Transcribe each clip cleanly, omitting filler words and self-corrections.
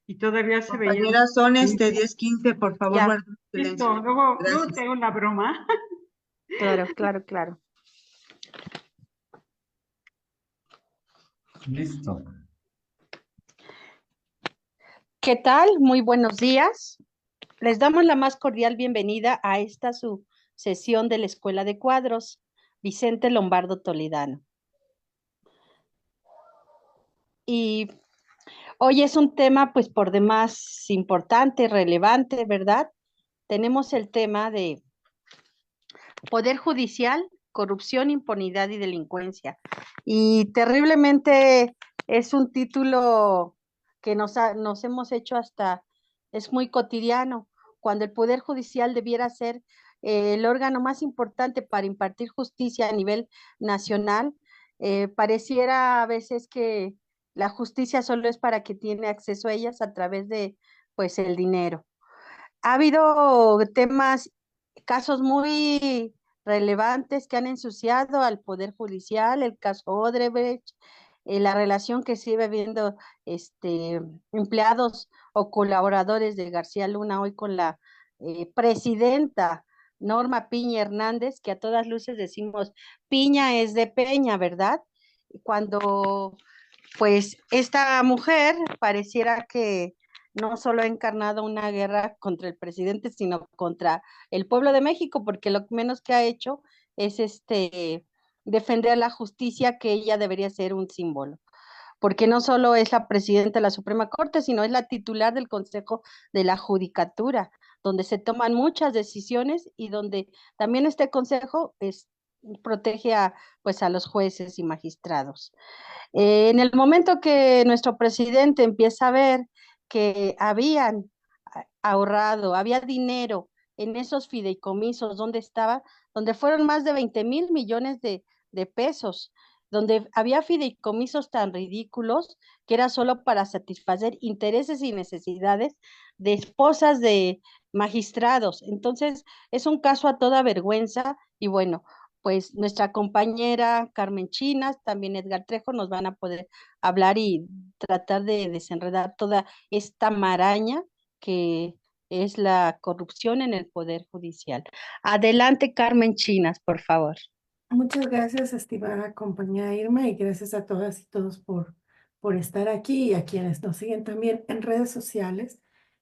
y todavía se veía. Compañeras, son 10:15, por favor, Ya, guarden silencio. Listo, luego Gracias. te hago una broma. claro, claro, claro. Listo. ¿Qué tal? Muy buenos días. Les damos la más cordial bienvenida a esta su sesión de la Escuela de Cuadros, Vicente Lombardo Toledano. Y hoy es un tema pues por demás importante, relevante, ¿verdad? Tenemos el tema de Poder Judicial, Corrupción, Impunidad y Delincuencia. Y terriblemente es un título que nos hemos hecho hasta, es muy cotidiano, cuando el Poder Judicial debiera ser el órgano más importante para impartir justicia a nivel nacional. Pareciera a veces que la justicia solo es para quien tiene acceso a ellas a través de, pues, el dinero. Ha habido temas, casos muy relevantes que han ensuciado al Poder Judicial, el caso Odebrecht, la relación que sigue viendo empleados o colaboradores de García Luna hoy con la presidenta Norma Piña Hernández, que a todas luces decimos Piña es de Peña, ¿verdad? Cuando pues esta mujer pareciera que no solo ha encarnado una guerra contra el presidente, sino contra el pueblo de México, porque lo menos que ha hecho es defender la justicia, que ella debería ser un símbolo, porque no solo es la presidenta de la Suprema Corte, sino es la titular del Consejo de la Judicatura, donde se toman muchas decisiones y donde también este consejo protege pues a los jueces y magistrados. En el momento que nuestro presidente empieza a ver que habían ahorrado, había dinero en esos fideicomisos, ¿dónde estaba? Donde fueron más de 20,000,000,000 de pesos, donde había fideicomisos tan ridículos que era solo para satisfacer intereses y necesidades de esposas de magistrados. Entonces, es un caso a toda vergüenza y bueno, pues nuestra compañera Carmen Chinas, también Edgar Trejo, nos van a poder hablar y tratar de desenredar toda esta maraña que es la corrupción en el Poder Judicial. Adelante, Carmen Chinas, por favor. Muchas gracias, estimada compañera Irma, y gracias a todas y todos por estar aquí y a quienes nos siguen también en redes sociales.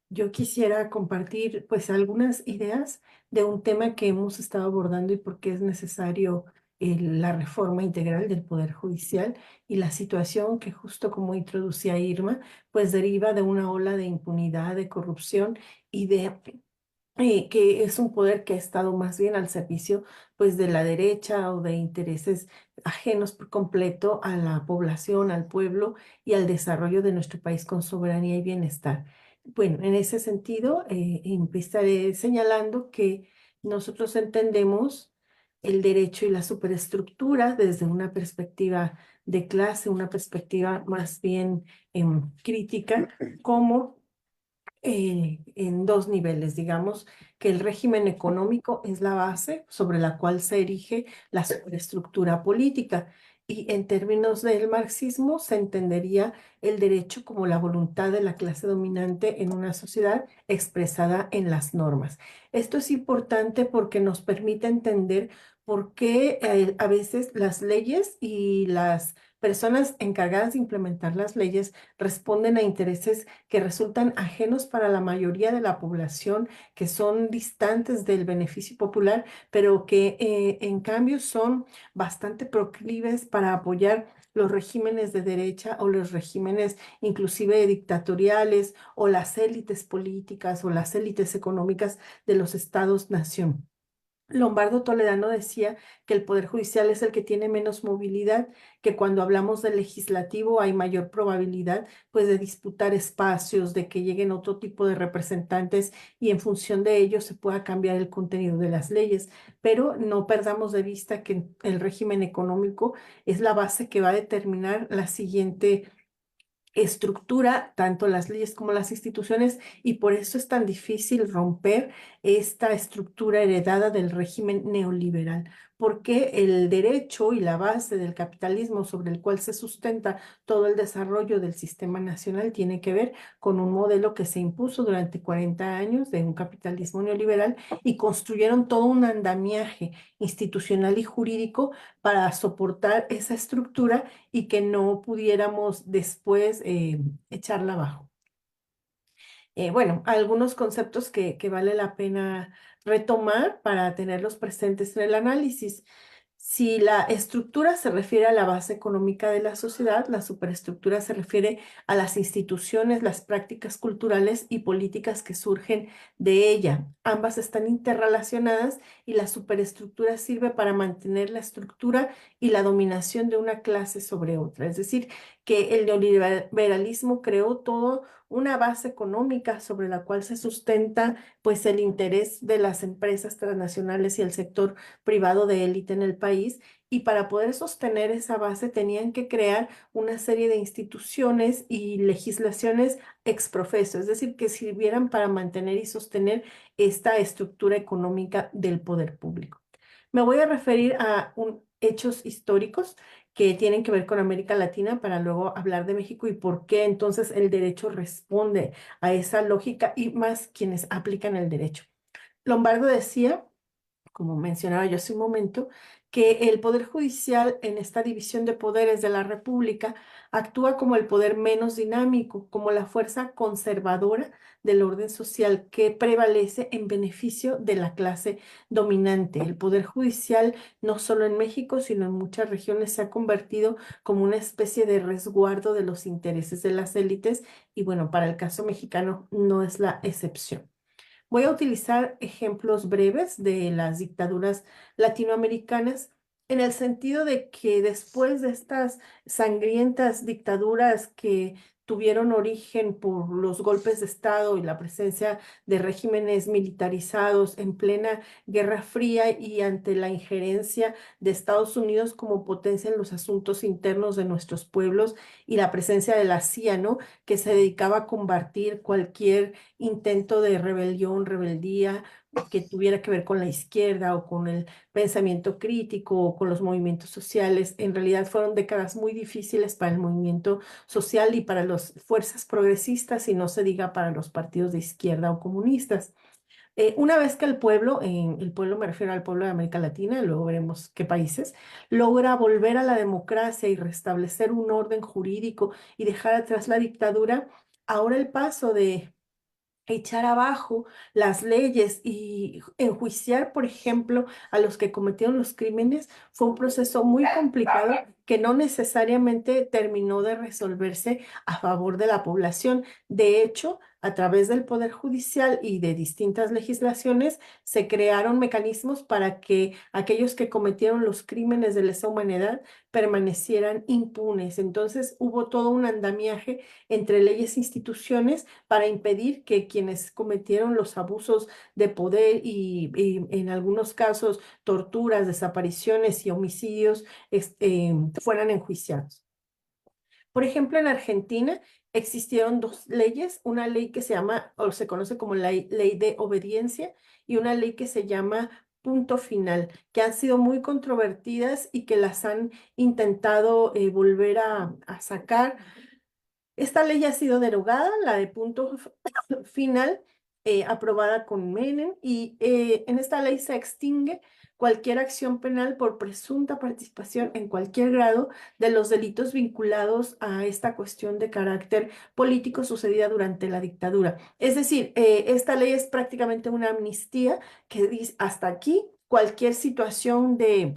Yo quisiera compartir pues algunas ideas de un tema que hemos estado abordando y por qué es necesario la reforma integral del Poder Judicial y la situación que justo como introducía Irma, pues deriva de una ola de impunidad, de corrupción y de que es un poder que ha estado más bien al servicio pues de la derecha o de intereses ajenos por completo a la población, al pueblo y al desarrollo de nuestro país con soberanía y bienestar. Bueno, en ese sentido, empezaré señalando que nosotros entendemos el derecho y la superestructura desde una perspectiva de clase, una perspectiva más bien crítica, como en dos niveles, digamos, que el régimen económico es la base sobre la cual se erige la superestructura política. Y en términos del marxismo se entendería el derecho como la voluntad de la clase dominante en una sociedad expresada en las normas. Esto es importante porque nos permite entender por qué a veces las leyes y las personas encargadas de implementar las leyes responden a intereses que resultan ajenos para la mayoría de la población, que son distantes del beneficio popular, pero que en cambio son bastante proclives para apoyar los regímenes de derecha o los regímenes inclusive dictatoriales o las élites políticas o las élites económicas de los estados-nación. Lombardo Toledano decía que el Poder Judicial es el que tiene menos movilidad, que cuando hablamos del legislativo hay mayor probabilidad pues de disputar espacios, de que lleguen otro tipo de representantes y en función de ello se pueda cambiar el contenido de las leyes. Pero no perdamos de vista que el régimen económico es la base que va a determinar la siguiente estructura tanto las leyes como las instituciones y por eso es tan difícil romper esta estructura heredada del régimen neoliberal, porque el derecho y la base del capitalismo sobre el cual se sustenta todo el desarrollo del sistema nacional tiene que ver con un modelo que se impuso durante 40 años de un capitalismo neoliberal y construyeron todo un andamiaje institucional y jurídico para soportar esa estructura y que no pudiéramos después echarla abajo. Bueno, algunos conceptos que vale la pena retomar para tenerlos presentes en el análisis. Si la estructura se refiere a la base económica de la sociedad, la superestructura se refiere a las instituciones, las prácticas culturales y políticas que surgen de ella. Ambas están interrelacionadas y la superestructura sirve para mantener la estructura y la dominación de una clase sobre otra. Es decir, que el neoliberalismo creó todo una base económica sobre la cual se sustenta pues el interés de las empresas transnacionales y el sector privado de élite en el país, y para poder sostener esa base tenían que crear una serie de instituciones y legislaciones ex profeso, es decir, que sirvieran para mantener y sostener esta estructura económica del poder público. Me voy a referir a hechos históricos que tienen que ver con América Latina para luego hablar de México y por qué entonces el derecho responde a esa lógica y más quienes aplican el derecho. Lombardo decía, como mencionaba yo hace un momento, que el Poder Judicial en esta división de poderes de la República actúa como el poder menos dinámico, como la fuerza conservadora del orden social que prevalece en beneficio de la clase dominante. El Poder Judicial, no solo en México, sino en muchas regiones, se ha convertido como una especie de resguardo de los intereses de las élites y bueno, para el caso mexicano no es la excepción. Voy a utilizar ejemplos breves de las dictaduras latinoamericanas en el sentido de que después de estas sangrientas dictaduras que tuvieron origen por los golpes de Estado y la presencia de regímenes militarizados en plena Guerra Fría y ante la injerencia de Estados Unidos como potencia en los asuntos internos de nuestros pueblos y la presencia de la CIA, ¿no? Que se dedicaba a combatir cualquier intento de rebelión, rebeldía que tuviera que ver con la izquierda o con el pensamiento crítico o con los movimientos sociales. En realidad fueron décadas muy difíciles para el movimiento social y para las fuerzas progresistas y no se diga para los partidos de izquierda o comunistas. Una vez que el pueblo me refiero al pueblo de América Latina, luego veremos qué países, logra volver a la democracia y restablecer un orden jurídico y dejar atrás la dictadura, ahora el paso de echar abajo las leyes y enjuiciar, por ejemplo, a los que cometieron los crímenes, fue un proceso muy complicado que no necesariamente terminó de resolverse a favor de la población. De hecho, a través del Poder Judicial y de distintas legislaciones, se crearon mecanismos para que aquellos que cometieron los crímenes de lesa humanidad permanecieran impunes. Entonces, hubo todo un andamiaje entre leyes e instituciones para impedir que quienes cometieron los abusos de poder y en algunos casos torturas, desapariciones y homicidios fueran enjuiciados. Por ejemplo, en Argentina existieron dos leyes, una ley que se llama o se conoce como la ley de obediencia y una ley que se llama punto final, que han sido muy controvertidas y que las han intentado volver a sacar. Esta ley ha sido derogada, la de punto final, aprobada con Menem, y en esta ley se extingue cualquier acción penal por presunta participación en cualquier grado de los delitos vinculados a esta cuestión de carácter político sucedida durante la dictadura. Es decir, esta ley es prácticamente una amnistía que dice hasta aquí cualquier situación de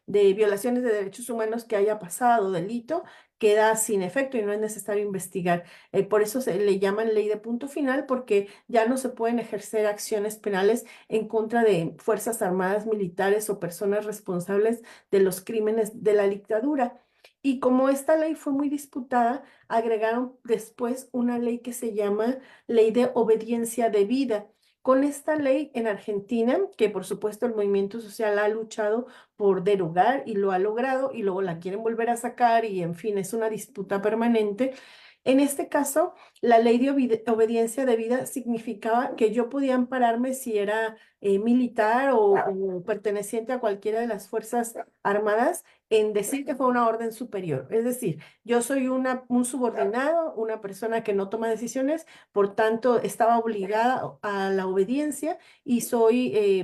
violaciones de derechos humanos que haya pasado, delito, queda sin efecto y no es necesario investigar. Por eso se le llaman ley de punto final, porque ya no se pueden ejercer acciones penales en contra de fuerzas armadas, militares o personas responsables de los crímenes de la dictadura. Y como esta ley fue muy disputada, agregaron después una ley que se llama ley de obediencia debida. Con esta ley en Argentina, que por supuesto el movimiento social ha luchado por derogar y lo ha logrado y luego la quieren volver a sacar y en fin, es una disputa permanente. En este caso, La ley de obediencia debida significaba que yo podía ampararme si era militar o perteneciente a cualquiera de las Fuerzas Armadas en decir que fue una orden superior. Es decir, yo soy un subordinado, una persona que no toma decisiones, por tanto estaba obligada a la obediencia y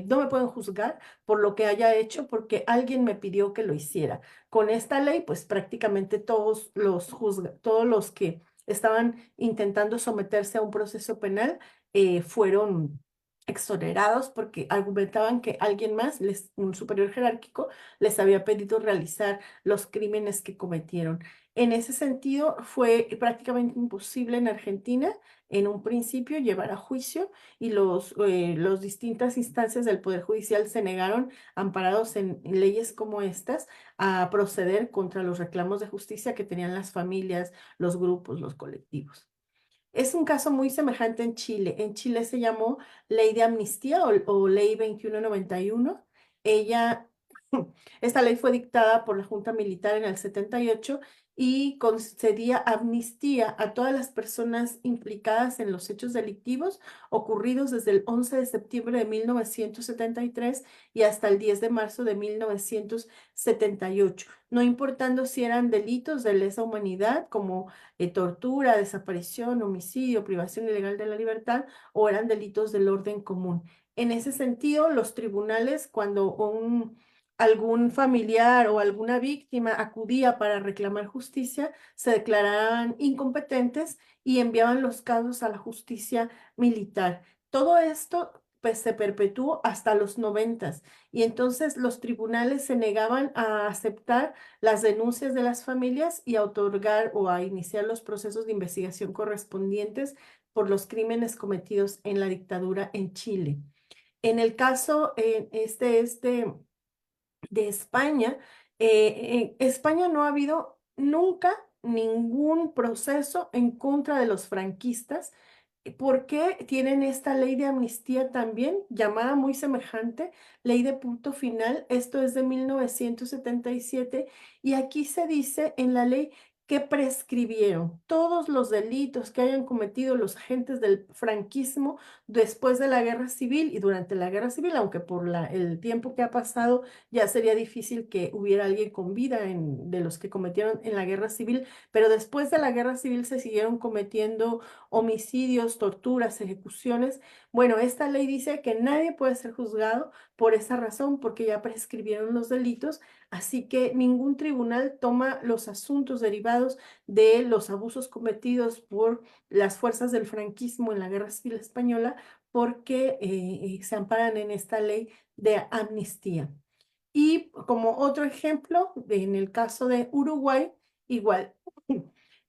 no me pueden juzgar por lo que haya hecho porque alguien me pidió que lo hiciera. Con esta ley, pues prácticamente todos los que estaban intentando someterse a un proceso penal, fueron exonerados porque argumentaban que alguien más, un superior jerárquico, les había pedido realizar los crímenes que cometieron. En ese sentido, fue prácticamente imposible en Argentina, en un principio, llevar a juicio y los distintas instancias del Poder Judicial se negaron, amparados en leyes como estas, a proceder contra los reclamos de justicia que tenían las familias, los grupos, los colectivos. Es un caso muy semejante en Chile. En Chile se llamó Ley de Amnistía o Ley 2191. Ella, esta ley fue dictada por la Junta Militar en el 78 y concedía amnistía a todas las personas implicadas en los hechos delictivos ocurridos desde el 11 de septiembre de 1973 y hasta el 10 de marzo de 1978, no importando si eran delitos de lesa humanidad como tortura, desaparición, homicidio, privación ilegal de la libertad o eran delitos del orden común. En ese sentido, los tribunales, cuando algún familiar o alguna víctima acudía para reclamar justicia, se declaraban incompetentes y enviaban los casos a la justicia militar. Todo esto pues se perpetuó hasta los 90 y entonces los tribunales se negaban a aceptar las denuncias de las familias y a otorgar o a iniciar los procesos de investigación correspondientes por los crímenes cometidos en la dictadura en Chile. En el caso, de España, en España no ha habido nunca ningún proceso en contra de los franquistas. ¿Por qué tienen esta ley de amnistía también, llamada muy semejante, ley de punto final? Esto es de 1977 y aquí se dice en la ley que prescribieron todos los delitos que hayan cometido los agentes del franquismo después de la guerra civil y durante la guerra civil, aunque por el tiempo que ha pasado ya sería difícil que hubiera alguien con vida de los que cometieron en la guerra civil, pero después de la guerra civil se siguieron cometiendo homicidios, torturas, ejecuciones. Bueno, esta ley dice que nadie puede ser juzgado por esa razón, porque ya prescribieron los delitos, así que ningún tribunal toma los asuntos derivados de los abusos cometidos por las fuerzas del franquismo en la Guerra Civil Española, porque se amparan en esta ley de amnistía. Y como otro ejemplo, en el caso de Uruguay, igual,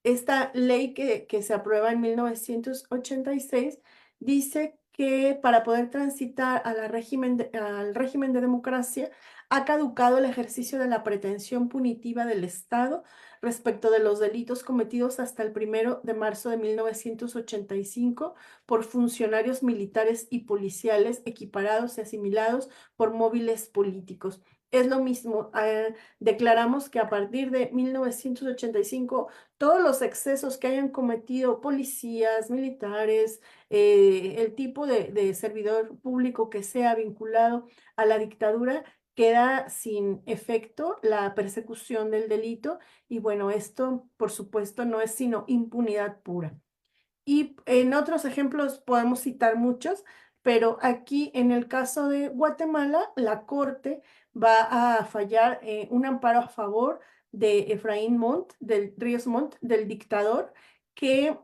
esta ley que se aprueba en 1986 dice que para poder transitar a al régimen de democracia ha caducado el ejercicio de la pretensión punitiva del Estado respecto de los delitos cometidos hasta el 1 de marzo de 1985 por funcionarios militares y policiales equiparados y asimilados por móviles políticos. Es lo mismo, declaramos que a partir de 1985 todos los excesos que hayan cometido policías, militares, el tipo de servidor público que sea vinculado a la dictadura, queda sin efecto la persecución del delito y bueno, esto por supuesto no es sino impunidad pura. Y en otros ejemplos podemos citar muchos, pero aquí en el caso de Guatemala, la Corte va a fallar un amparo a favor de Efraín Ríos Montt, del dictador, que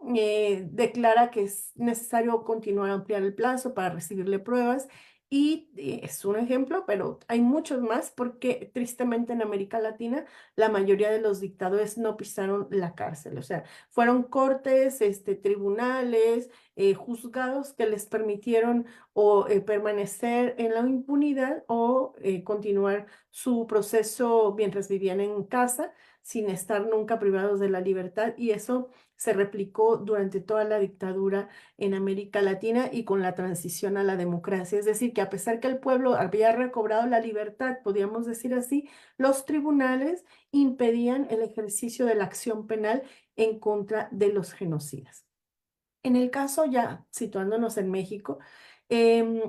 declara que es necesario continuar a ampliar el plazo para recibirle pruebas. Y es un ejemplo, pero hay muchos más porque tristemente en América Latina la mayoría de los dictadores no pisaron la cárcel. O sea, fueron cortes, tribunales, juzgados que les permitieron o permanecer en la impunidad o continuar su proceso mientras vivían en casa sin estar nunca privados de la libertad. Y eso se replicó durante toda la dictadura en América Latina y con la transición a la democracia. Es decir, que a pesar que el pueblo había recobrado la libertad, podríamos decir así, los tribunales impedían el ejercicio de la acción penal en contra de los genocidas. En el caso ya situándonos en México, em,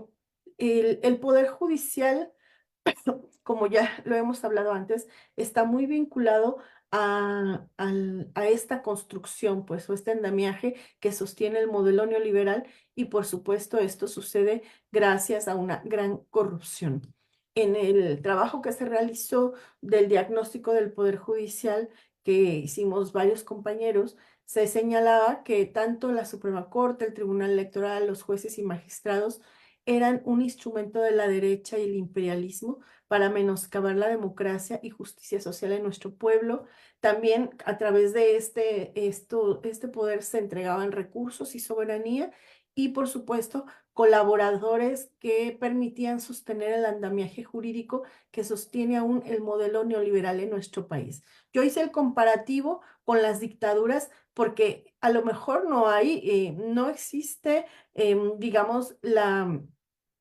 el Poder Judicial, como ya lo hemos hablado antes, está muy vinculado a esta construcción, pues, o este andamiaje que sostiene el modelo neoliberal y, por supuesto, esto sucede gracias a una gran corrupción. En el trabajo que se realizó del diagnóstico del Poder Judicial, que hicimos varios compañeros, se señalaba que tanto la Suprema Corte, el Tribunal Electoral, los jueces y magistrados eran un instrumento de la derecha y el imperialismo para menoscabar la democracia y justicia social en nuestro pueblo. También a través de este poder se entregaban recursos y soberanía y, por supuesto, colaboradores que permitían sostener el andamiaje jurídico que sostiene aún el modelo neoliberal en nuestro país. Yo hice el comparativo con las dictaduras porque a lo mejor no existe, digamos, la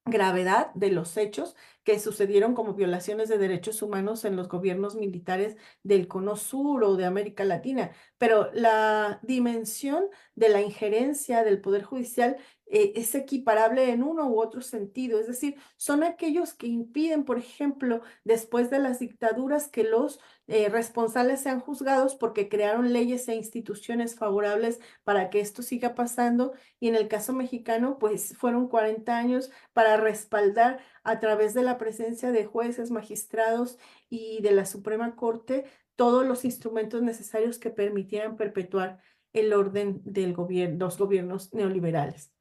gravedad de los hechos que sucedieron como violaciones de derechos humanos en los gobiernos militares del Cono Sur o de América Latina, pero la dimensión de la injerencia del Poder Judicial es equiparable en uno u otro sentido, es decir, son aquellos que impiden, por ejemplo, después de las dictaduras, que los responsables sean juzgados porque crearon leyes e instituciones favorables para que esto siga pasando. Y en el caso mexicano, pues fueron 40 años para respaldar a través de la presencia de jueces, magistrados y de la Suprema Corte todos los instrumentos necesarios que permitieran perpetuar el orden del gobierno, los gobiernos neoliberales.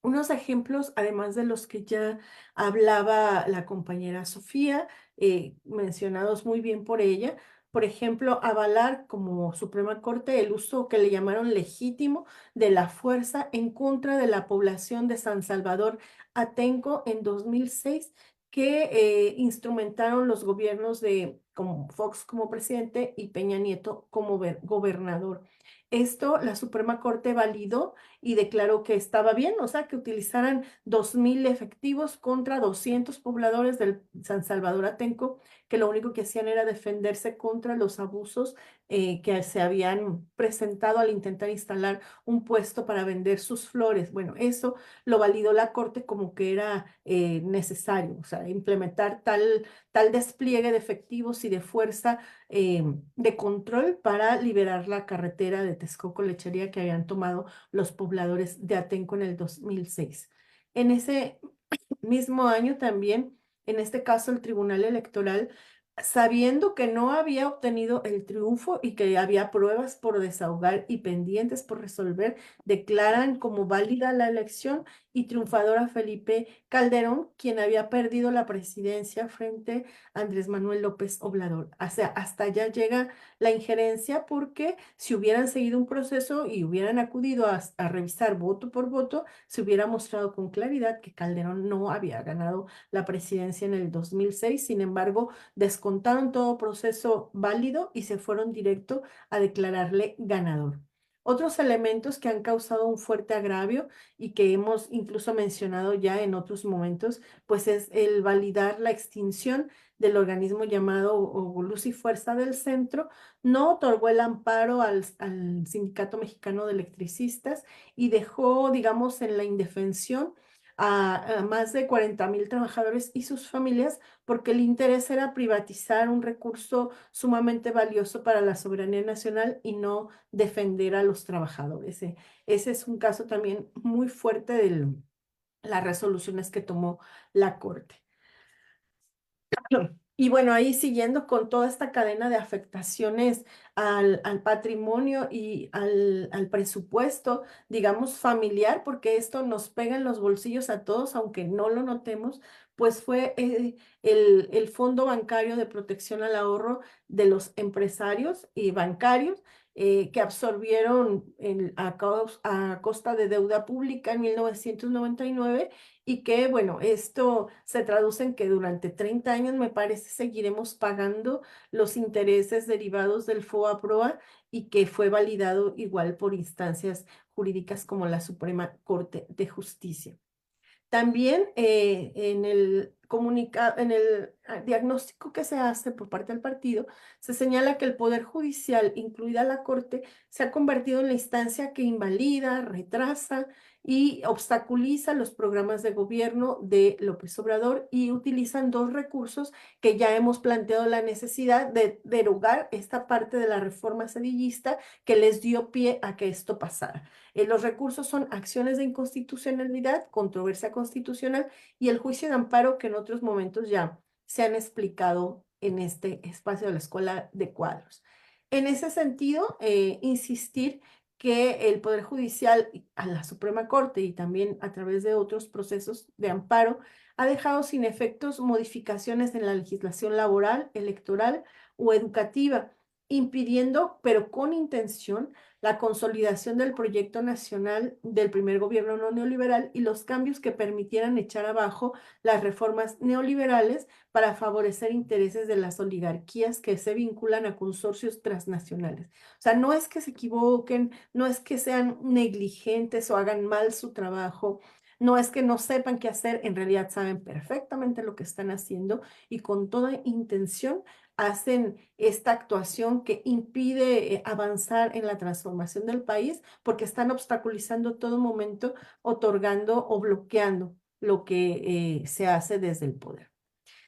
Unos ejemplos, además de los que ya hablaba la compañera Sofía, mencionados muy bien por ella, por ejemplo, avalar como Suprema Corte el uso que le llamaron legítimo de la fuerza en contra de la población de San Salvador Atenco en 2006, que instrumentaron los gobiernos de como Fox como presidente y Peña Nieto como gobernador. Esto la Suprema Corte validó y declaró que estaba bien, o sea, que utilizaran 2,000 efectivos contra 200 pobladores del San Salvador Atenco, que lo único que hacían era defenderse contra los abusos que se habían presentado al intentar instalar un puesto para vender sus flores. Bueno, eso lo validó la Corte como que era necesario, o sea, implementar tal despliegue de efectivos y de fuerza de control para liberar la carretera de Texcoco Lechería que habían tomado los pobladores de Atenco en el 2006. En ese mismo año también, en este caso, el Tribunal Electoral, sabiendo que no había obtenido el triunfo y que había pruebas por desahogar y pendientes por resolver, declaran como válida la elección y triunfador a Felipe Calderón, quien había perdido la presidencia frente a Andrés Manuel López Obrador. O sea, hasta allá llega la injerencia, porque si hubieran seguido un proceso y hubieran acudido a revisar voto por voto, se hubiera mostrado con claridad que Calderón no había ganado la presidencia en el 2006. Sin embargo, descontaron todo proceso válido y se fueron directo a declararle ganador. Otros elementos que han causado un fuerte agravio y que hemos incluso mencionado ya en otros momentos, pues es el validar la extinción del organismo llamado Luz y Fuerza del Centro. No otorgó el amparo al Sindicato Mexicano de Electricistas y dejó, digamos, en la indefensión a más de 40,000 trabajadores y sus familias, porque el interés era privatizar un recurso sumamente valioso para la soberanía nacional y no defender a los trabajadores. Ese es un caso también muy fuerte de las resoluciones que tomó la Corte. Y bueno, ahí siguiendo con toda esta cadena de afectaciones al patrimonio y al presupuesto, digamos, familiar, porque esto nos pega en los bolsillos a todos, aunque no lo notemos, pues fue el Fondo Bancario de Protección al Ahorro de los empresarios y bancarios, que absorbieron a costa de deuda pública en 1999, y que, bueno, esto se traduce en que durante 30 años, me parece, seguiremos pagando los intereses derivados del FOA-PROA, y que fue validado igual por instancias jurídicas como la Suprema Corte de Justicia. También en el en el diagnóstico que se hace por parte del partido, se señala que el Poder Judicial, incluida la Corte, se ha convertido en la instancia que invalida, retrasa y obstaculiza los programas de gobierno de López Obrador, y utilizan dos recursos que ya hemos planteado la necesidad de derogar esta parte de la reforma sedillista que les dio pie a que esto pasara. Los recursos son acciones de inconstitucionalidad, controversia constitucional y el juicio de amparo, que en otros momentos ya se han explicado en este espacio de la Escuela de Cuadros. En ese sentido, insistir que el Poder Judicial a la Suprema Corte y también a través de otros procesos de amparo ha dejado sin efectos modificaciones en la legislación laboral, electoral o educativa, impidiendo, pero con intención, la consolidación del proyecto nacional del primer gobierno no neoliberal y los cambios que permitieran echar abajo las reformas neoliberales para favorecer intereses de las oligarquías que se vinculan a consorcios transnacionales. O sea, no es que se equivoquen, no es que sean negligentes o hagan mal su trabajo, no es que no sepan qué hacer, en realidad saben perfectamente lo que están haciendo y con toda intención hacen esta actuación que impide avanzar en la transformación del país, porque están obstaculizando todo momento, otorgando o bloqueando lo que se hace desde el poder.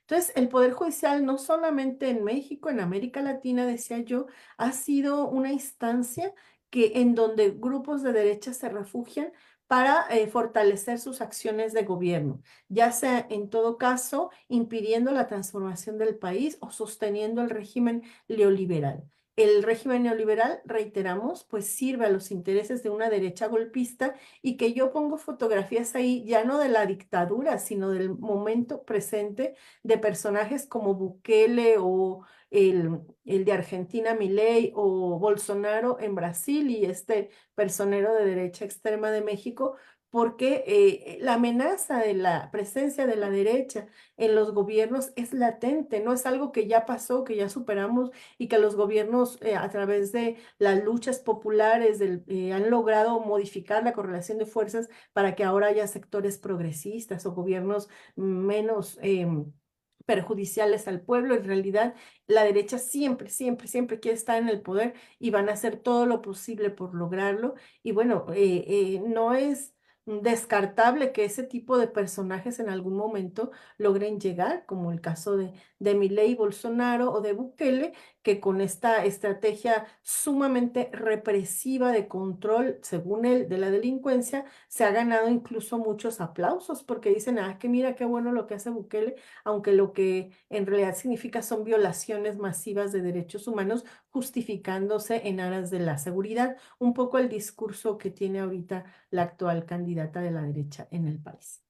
Entonces, el Poder Judicial, no solamente en México, en América Latina, decía yo, ha sido una instancia en donde grupos de derecha se refugian para fortalecer sus acciones de gobierno, ya sea en todo caso impidiendo la transformación del país o sosteniendo el régimen neoliberal. El régimen neoliberal, reiteramos, pues sirve a los intereses de una derecha golpista, y que yo pongo fotografías ahí ya no de la dictadura, sino del momento presente, de personajes como Bukele o el de Argentina, Milei, o Bolsonaro en Brasil, y este personero de derecha extrema de México, porque la amenaza de la presencia de la derecha en los gobiernos es latente, no es algo que ya pasó, que ya superamos, y que los gobiernos a través de las luchas populares han logrado modificar la correlación de fuerzas para que ahora haya sectores progresistas o gobiernos menos perjudiciales al pueblo. En realidad, la derecha siempre, siempre, siempre quiere estar en el poder y van a hacer todo lo posible por lograrlo. Y bueno, no es descartable que ese tipo de personajes en algún momento logren llegar, como el caso de Milei, Bolsonaro o de Bukele, que con esta estrategia sumamente represiva de control, según él, de la delincuencia, se ha ganado incluso muchos aplausos, porque dicen, ah, que mira qué bueno lo que hace Bukele, aunque lo que en realidad significa son violaciones masivas de derechos humanos, justificándose en aras de la seguridad, un poco el discurso que tiene ahorita la actual candidata de la derecha en el país.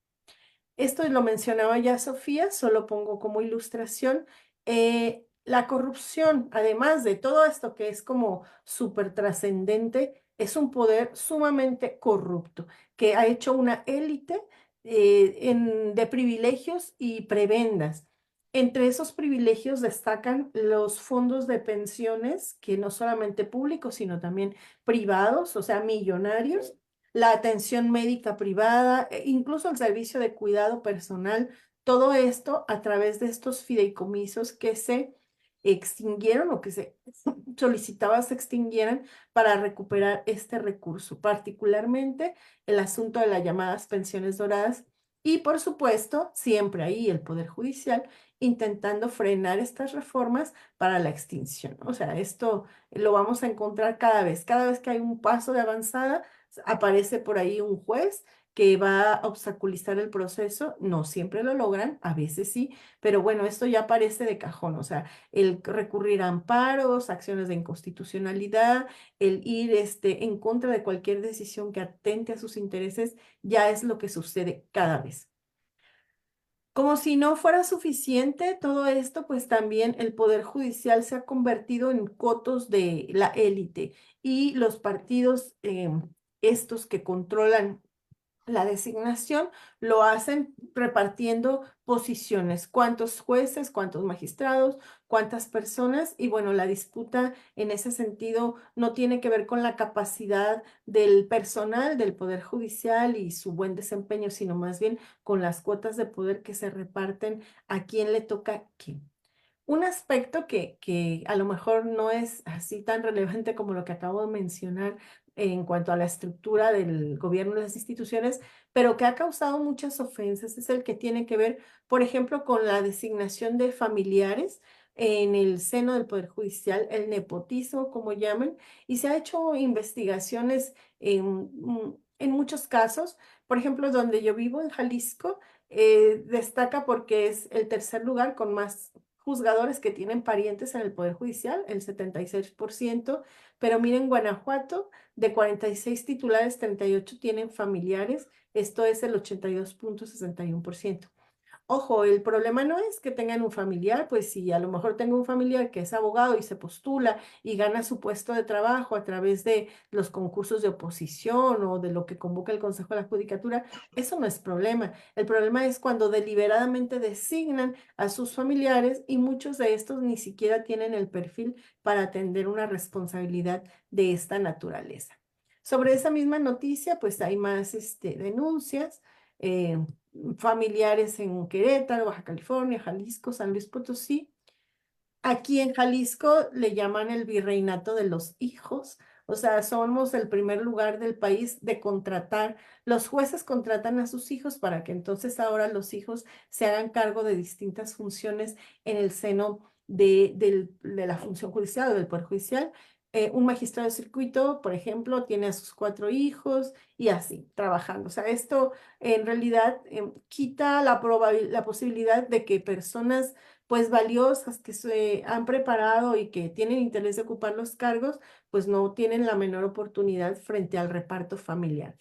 Esto lo mencionaba ya Sofía, solo pongo como ilustración. La corrupción, además de todo esto que es como súper trascendente, es un poder sumamente corrupto que ha hecho una élite de privilegios y prebendas. Entre esos privilegios destacan los fondos de pensiones, que no solamente públicos, sino también privados, o sea, millonarios, la atención médica privada, incluso el servicio de cuidado personal, todo esto a través de estos fideicomisos que se extinguieron o que se solicitaba se extinguieran para recuperar este recurso, particularmente el asunto de las llamadas pensiones doradas, y por supuesto siempre ahí el Poder Judicial intentando frenar estas reformas para la extinción. O sea, esto lo vamos a encontrar cada vez que hay un paso de avanzada, aparece por ahí un juez que va a obstaculizar el proceso. No siempre lo logran, a veces sí, pero bueno, esto ya aparece de cajón. O sea, el recurrir a amparos, acciones de inconstitucionalidad, el ir en contra de cualquier decisión que atente a sus intereses, ya es lo que sucede cada vez. Como si no fuera suficiente todo esto, pues también el Poder Judicial se ha convertido en cotos de la élite, y los partidos estos que controlan la designación lo hacen repartiendo posiciones, cuántos jueces, cuántos magistrados, cuántas personas, y bueno, la disputa en ese sentido no tiene que ver con la capacidad del personal del Poder Judicial y su buen desempeño, sino más bien con las cuotas de poder que se reparten a quién le toca qué. Un aspecto que a lo mejor no es así tan relevante como lo que acabo de mencionar en cuanto a la estructura del gobierno de las instituciones, pero que ha causado muchas ofensas, es el que tiene que ver, por ejemplo, con la designación de familiares en el seno del Poder Judicial, el nepotismo, como llaman, y se ha hecho investigaciones en muchos casos. Por ejemplo, donde yo vivo, en Jalisco, destaca porque es el tercer lugar con más juzgadores que tienen parientes en el Poder Judicial, el 76%, pero miren, Guanajuato, de 46 titulares, 38 tienen familiares, esto es el 82,61%. Ojo, el problema no es que tengan un familiar, pues si a lo mejor tengo un familiar que es abogado y se postula y gana su puesto de trabajo a través de los concursos de oposición o de lo que convoca el Consejo de la Judicatura, eso no es problema. El problema es cuando deliberadamente designan a sus familiares y muchos de estos ni siquiera tienen el perfil para atender una responsabilidad de esta naturaleza. Sobre esa misma noticia, pues hay más denuncias. eh, Familiares en Querétaro, Baja California, Jalisco, San Luis Potosí. Aquí en Jalisco le llaman el virreinato de los hijos, o sea, somos el primer lugar del país de contratar. Los jueces contratan a sus hijos para que entonces ahora los hijos se hagan cargo de distintas funciones en el seno de la función judicial o del Poder Judicial. Un magistrado de circuito, por ejemplo, tiene a sus 4 hijos y así, trabajando. O sea, esto en realidad quita la posibilidad de que personas pues valiosas que se han preparado y que tienen interés de ocupar los cargos, pues no tienen la menor oportunidad frente al reparto familiar.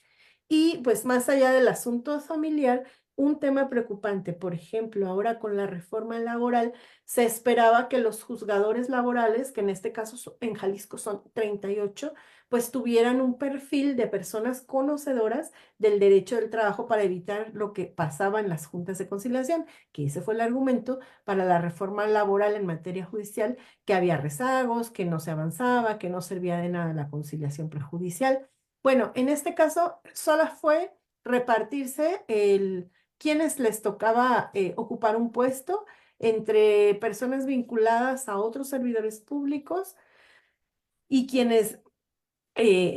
Y pues más allá del asunto familiar, un tema preocupante, por ejemplo, ahora con la reforma laboral, se esperaba que los juzgadores laborales, que en este caso en Jalisco son 38, pues tuvieran un perfil de personas conocedoras del derecho del trabajo para evitar lo que pasaba en las juntas de conciliación, que ese fue el argumento para la reforma laboral en materia judicial, que había rezagos, que no se avanzaba, que no servía de nada la conciliación prejudicial. Bueno, en este caso, solo fue repartirse quienes les tocaba ocupar un puesto entre personas vinculadas a otros servidores públicos y quienes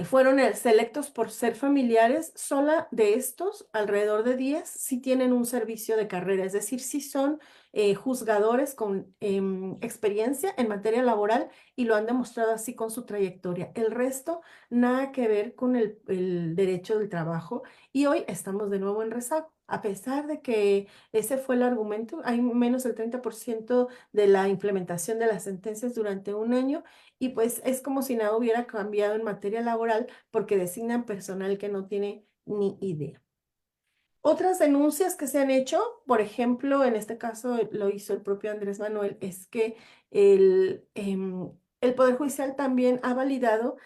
fueron selectos por ser familiares. Sola de estos, alrededor de 10, sí tienen un servicio de carrera, es decir, sí son juzgadores con experiencia en materia laboral y lo han demostrado así con su trayectoria. El resto, nada que ver con el derecho del trabajo, y hoy estamos de nuevo en rezago. A pesar de que ese fue el argumento, hay menos del 30% de la implementación de las sentencias durante un año, y pues es como si nada hubiera cambiado en materia laboral porque designan personal que no tiene ni idea. Otras denuncias que se han hecho, por ejemplo, en este caso lo hizo el propio Andrés Manuel, es que el Poder Judicial también ha validado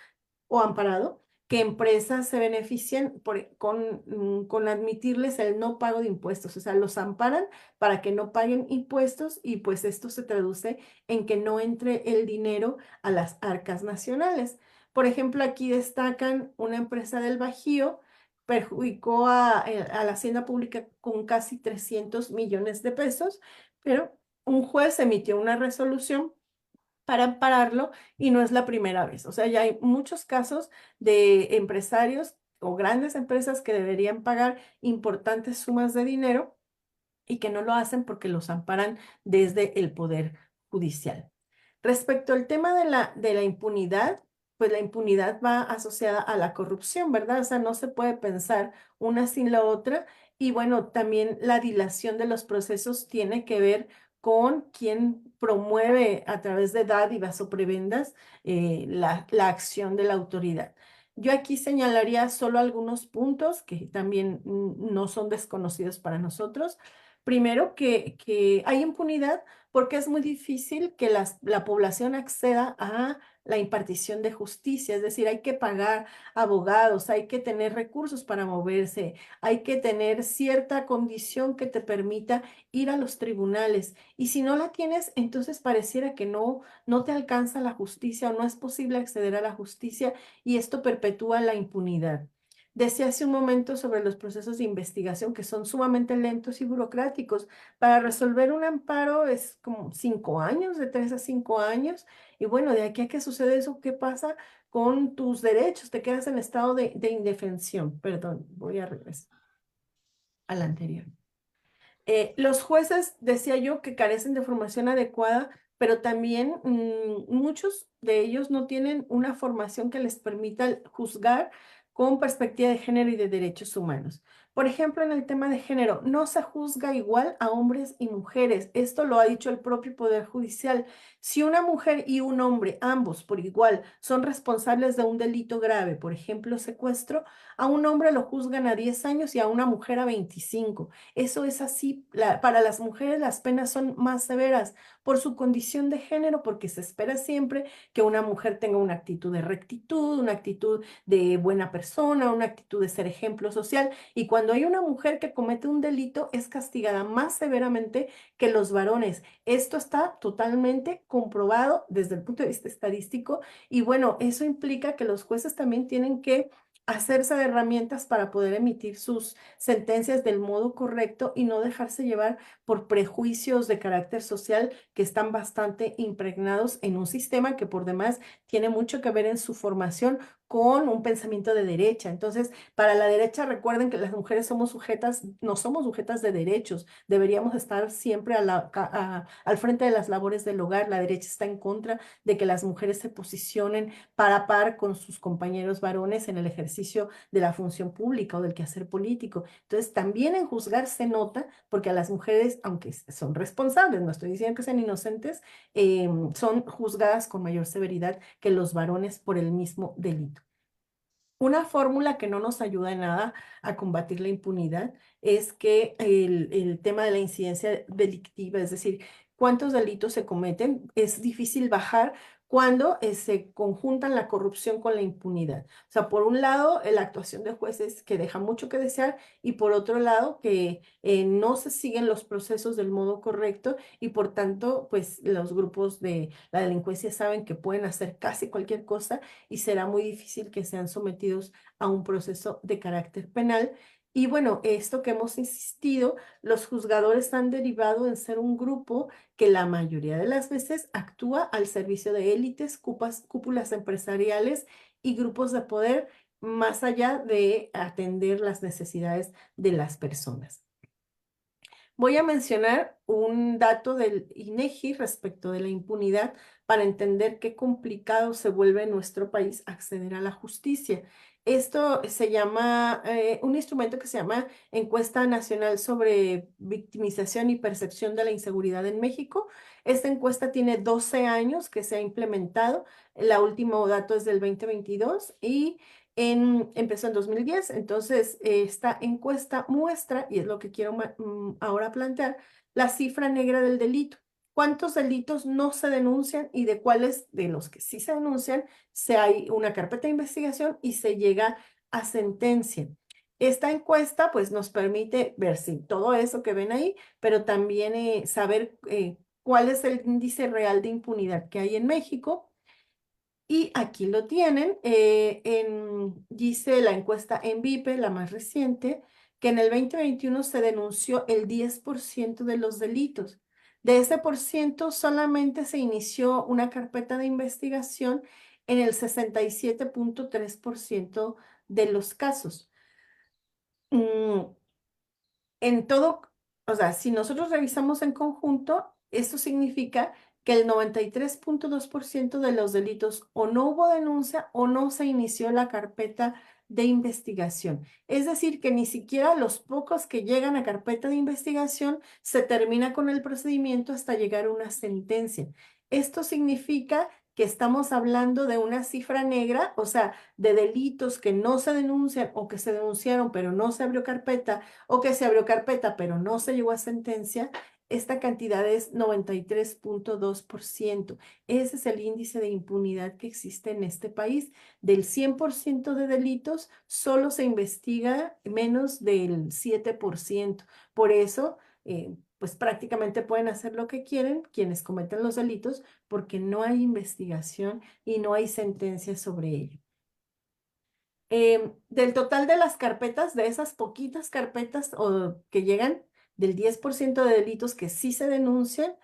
o amparado que empresas se benefician con admitirles el no pago de impuestos. O sea, los amparan para que no paguen impuestos, y pues esto se traduce en que no entre el dinero a las arcas nacionales. Por ejemplo, aquí destacan una empresa del Bajío perjudicó a la hacienda pública con casi 300 millones de pesos, pero un juez emitió una resolución para ampararlo, y no es la primera vez. O sea, ya hay muchos casos de empresarios o grandes empresas que deberían pagar importantes sumas de dinero y que no lo hacen porque los amparan desde el Poder Judicial. Respecto al tema de la impunidad, pues la impunidad va asociada a la corrupción, ¿verdad? O sea, no se puede pensar una sin la otra. Y bueno, también la dilación de los procesos tiene que ver con quien promueve a través de dádivas o prebendas la acción de la autoridad. Yo aquí señalaría solo algunos puntos que también no son desconocidos para nosotros. Primero, que hay impunidad porque es muy difícil que la población acceda a la impartición de justicia, es decir, hay que pagar abogados, hay que tener recursos para moverse, hay que tener cierta condición que te permita ir a los tribunales. Y si no la tienes, entonces pareciera que no te alcanza la justicia o no es posible acceder a la justicia y esto perpetúa la impunidad. Decía hace un momento sobre los procesos de investigación que son sumamente lentos y burocráticos. Para resolver un amparo es como 5 años, de 3 a 5 años. Y bueno, de aquí a que sucede eso, ¿qué pasa con tus derechos? Te quedas en estado de indefensión. Perdón, voy a regresar al anterior. Los jueces, decía yo, que carecen de formación adecuada, pero también muchos de ellos no tienen una formación que les permita juzgar con perspectiva de género y de derechos humanos. Por ejemplo, en el tema de género, no se juzga igual a hombres y mujeres. Esto lo ha dicho el propio Poder Judicial. Si una mujer y un hombre, ambos por igual, son responsables de un delito grave, por ejemplo, secuestro, a un hombre lo juzgan a 10 años y a una mujer a 25. Eso es así. Para las mujeres las penas son más severas por su condición de género, porque se espera siempre que una mujer tenga una actitud de rectitud, una actitud de buena persona, una actitud de ser ejemplo social. Y cuando hay una mujer que comete un delito, es castigada más severamente que los varones. Esto está totalmente comprobado desde el punto de vista estadístico. Y bueno, eso implica que los jueces también tienen que hacerse de herramientas para poder emitir sus sentencias del modo correcto y no dejarse llevar por prejuicios de carácter social que están bastante impregnados en un sistema que por demás tiene mucho que ver en su formación con un pensamiento de derecha. Entonces, para la derecha, recuerden que las mujeres somos sujetas, no somos sujetas de derechos, deberíamos estar siempre al frente de las labores del hogar. La derecha está en contra de que las mujeres se posicionen para par con sus compañeros varones en el ejercicio de la función pública o del quehacer político. Entonces, también en juzgar se nota, porque a las mujeres, aunque son responsables, no estoy diciendo que sean inocentes, son juzgadas con mayor severidad que los varones por el mismo delito. Una fórmula que no nos ayuda en nada a combatir la impunidad es que el tema de la incidencia delictiva, es decir, cuántos delitos se cometen, es difícil bajar cuando se conjuntan la corrupción con la impunidad. O sea, por un lado, la actuación de jueces que deja mucho que desear y por otro lado, que no se siguen los procesos del modo correcto y por tanto, pues los grupos de la delincuencia saben que pueden hacer casi cualquier cosa y será muy difícil que sean sometidos a un proceso de carácter penal. Y bueno, esto que hemos insistido, los juzgadores han derivado en ser un grupo que la mayoría de las veces actúa al servicio de élites, cúpulas empresariales y grupos de poder, más allá de atender las necesidades de las personas. Voy a mencionar un dato del INEGI respecto de la impunidad para entender qué complicado se vuelve en nuestro país acceder a la justicia. Esto se llama, un instrumento que se llama Encuesta Nacional sobre Victimización y Percepción de la Inseguridad en México. Esta encuesta tiene 12 años que se ha implementado. El último dato es del 2022 y empezó en 2010. Entonces, esta encuesta muestra, y es lo que quiero ahora plantear, la cifra negra del delito. ¿Cuántos delitos no se denuncian y de cuáles de los que sí se denuncian se hay una carpeta de investigación y se llega a sentencia? Esta encuesta pues nos permite ver si todo eso que ven ahí, pero también saber cuál es el índice real de impunidad que hay en México. Y aquí lo tienen, dice la encuesta en Vipe, la más reciente, que en el 2021 se denunció el 10% de los delitos. De ese por ciento solamente se inició una carpeta de investigación en el 67.3% de los casos. En todo, o sea, si nosotros revisamos en conjunto, esto significa que el 93.2% de los delitos o no hubo denuncia o no se inició la carpeta de investigación. Es decir, que ni siquiera los pocos que llegan a carpeta de investigación se termina con el procedimiento hasta llegar a una sentencia. Esto significa que estamos hablando de una cifra negra, o sea, de delitos que no se denuncian o que se denunciaron pero no se abrió carpeta o que se abrió carpeta pero no se llegó a sentencia esta cantidad es 93.2%. Ese es el índice de impunidad que existe en este país. Del 100% de delitos, solo se investiga menos del 7%. Por eso, pues prácticamente pueden hacer lo que quieren quienes cometen los delitos, porque no hay investigación y no hay sentencia sobre ello. Del total de las carpetas, de esas poquitas carpetas o que llegan, del 10% de delitos que sí se denuncian,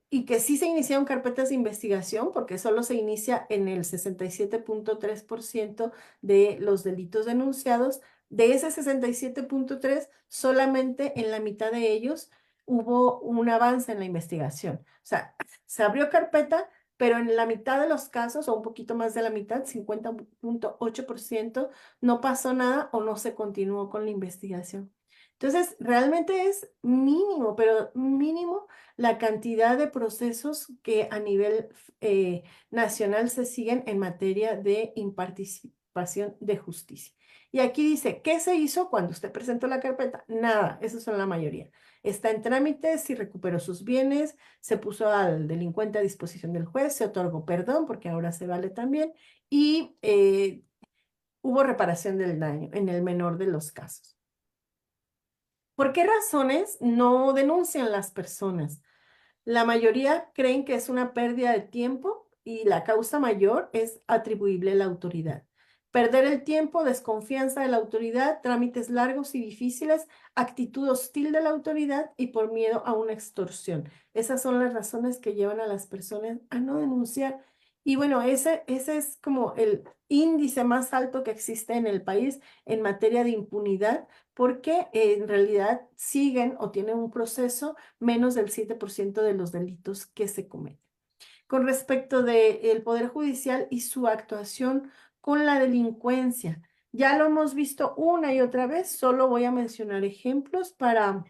y que sí se iniciaron carpetas de investigación, porque solo se inicia en el 67.3% de los delitos denunciados. De ese 67.3, solamente en la mitad de ellos hubo un avance en la investigación. O sea, se abrió carpeta, pero en la mitad de los casos, o un poquito más de la mitad, 50.8%, no pasó nada o no se continuó con la investigación. Entonces, realmente es mínimo, pero mínimo la cantidad de procesos que a nivel nacional se siguen en materia de imparticipación de justicia. Y aquí dice, ¿qué se hizo cuando usted presentó la carpeta? Nada, esos son la mayoría. Está en trámite, si recuperó sus bienes, se puso al delincuente a disposición del juez, se otorgó perdón, porque ahora se vale también, y hubo reparación del daño en el menor de los casos. ¿Por qué razones no denuncian las personas? La mayoría creen que es una pérdida de tiempo y la causa mayor es atribuible a la autoridad. Perder el tiempo, desconfianza de la autoridad, trámites largos y difíciles, actitud hostil de la autoridad y por miedo a una extorsión. Esas son las razones que llevan a las personas a no denunciar. Y bueno, ese es como el índice más alto que existe en el país en materia de impunidad, porque en realidad siguen o tienen un proceso menos del 7% de los delitos que se cometen. Con respecto del Poder Judicial y su actuación con la delincuencia, ya lo hemos visto una y otra vez, solo voy a mencionar ejemplos para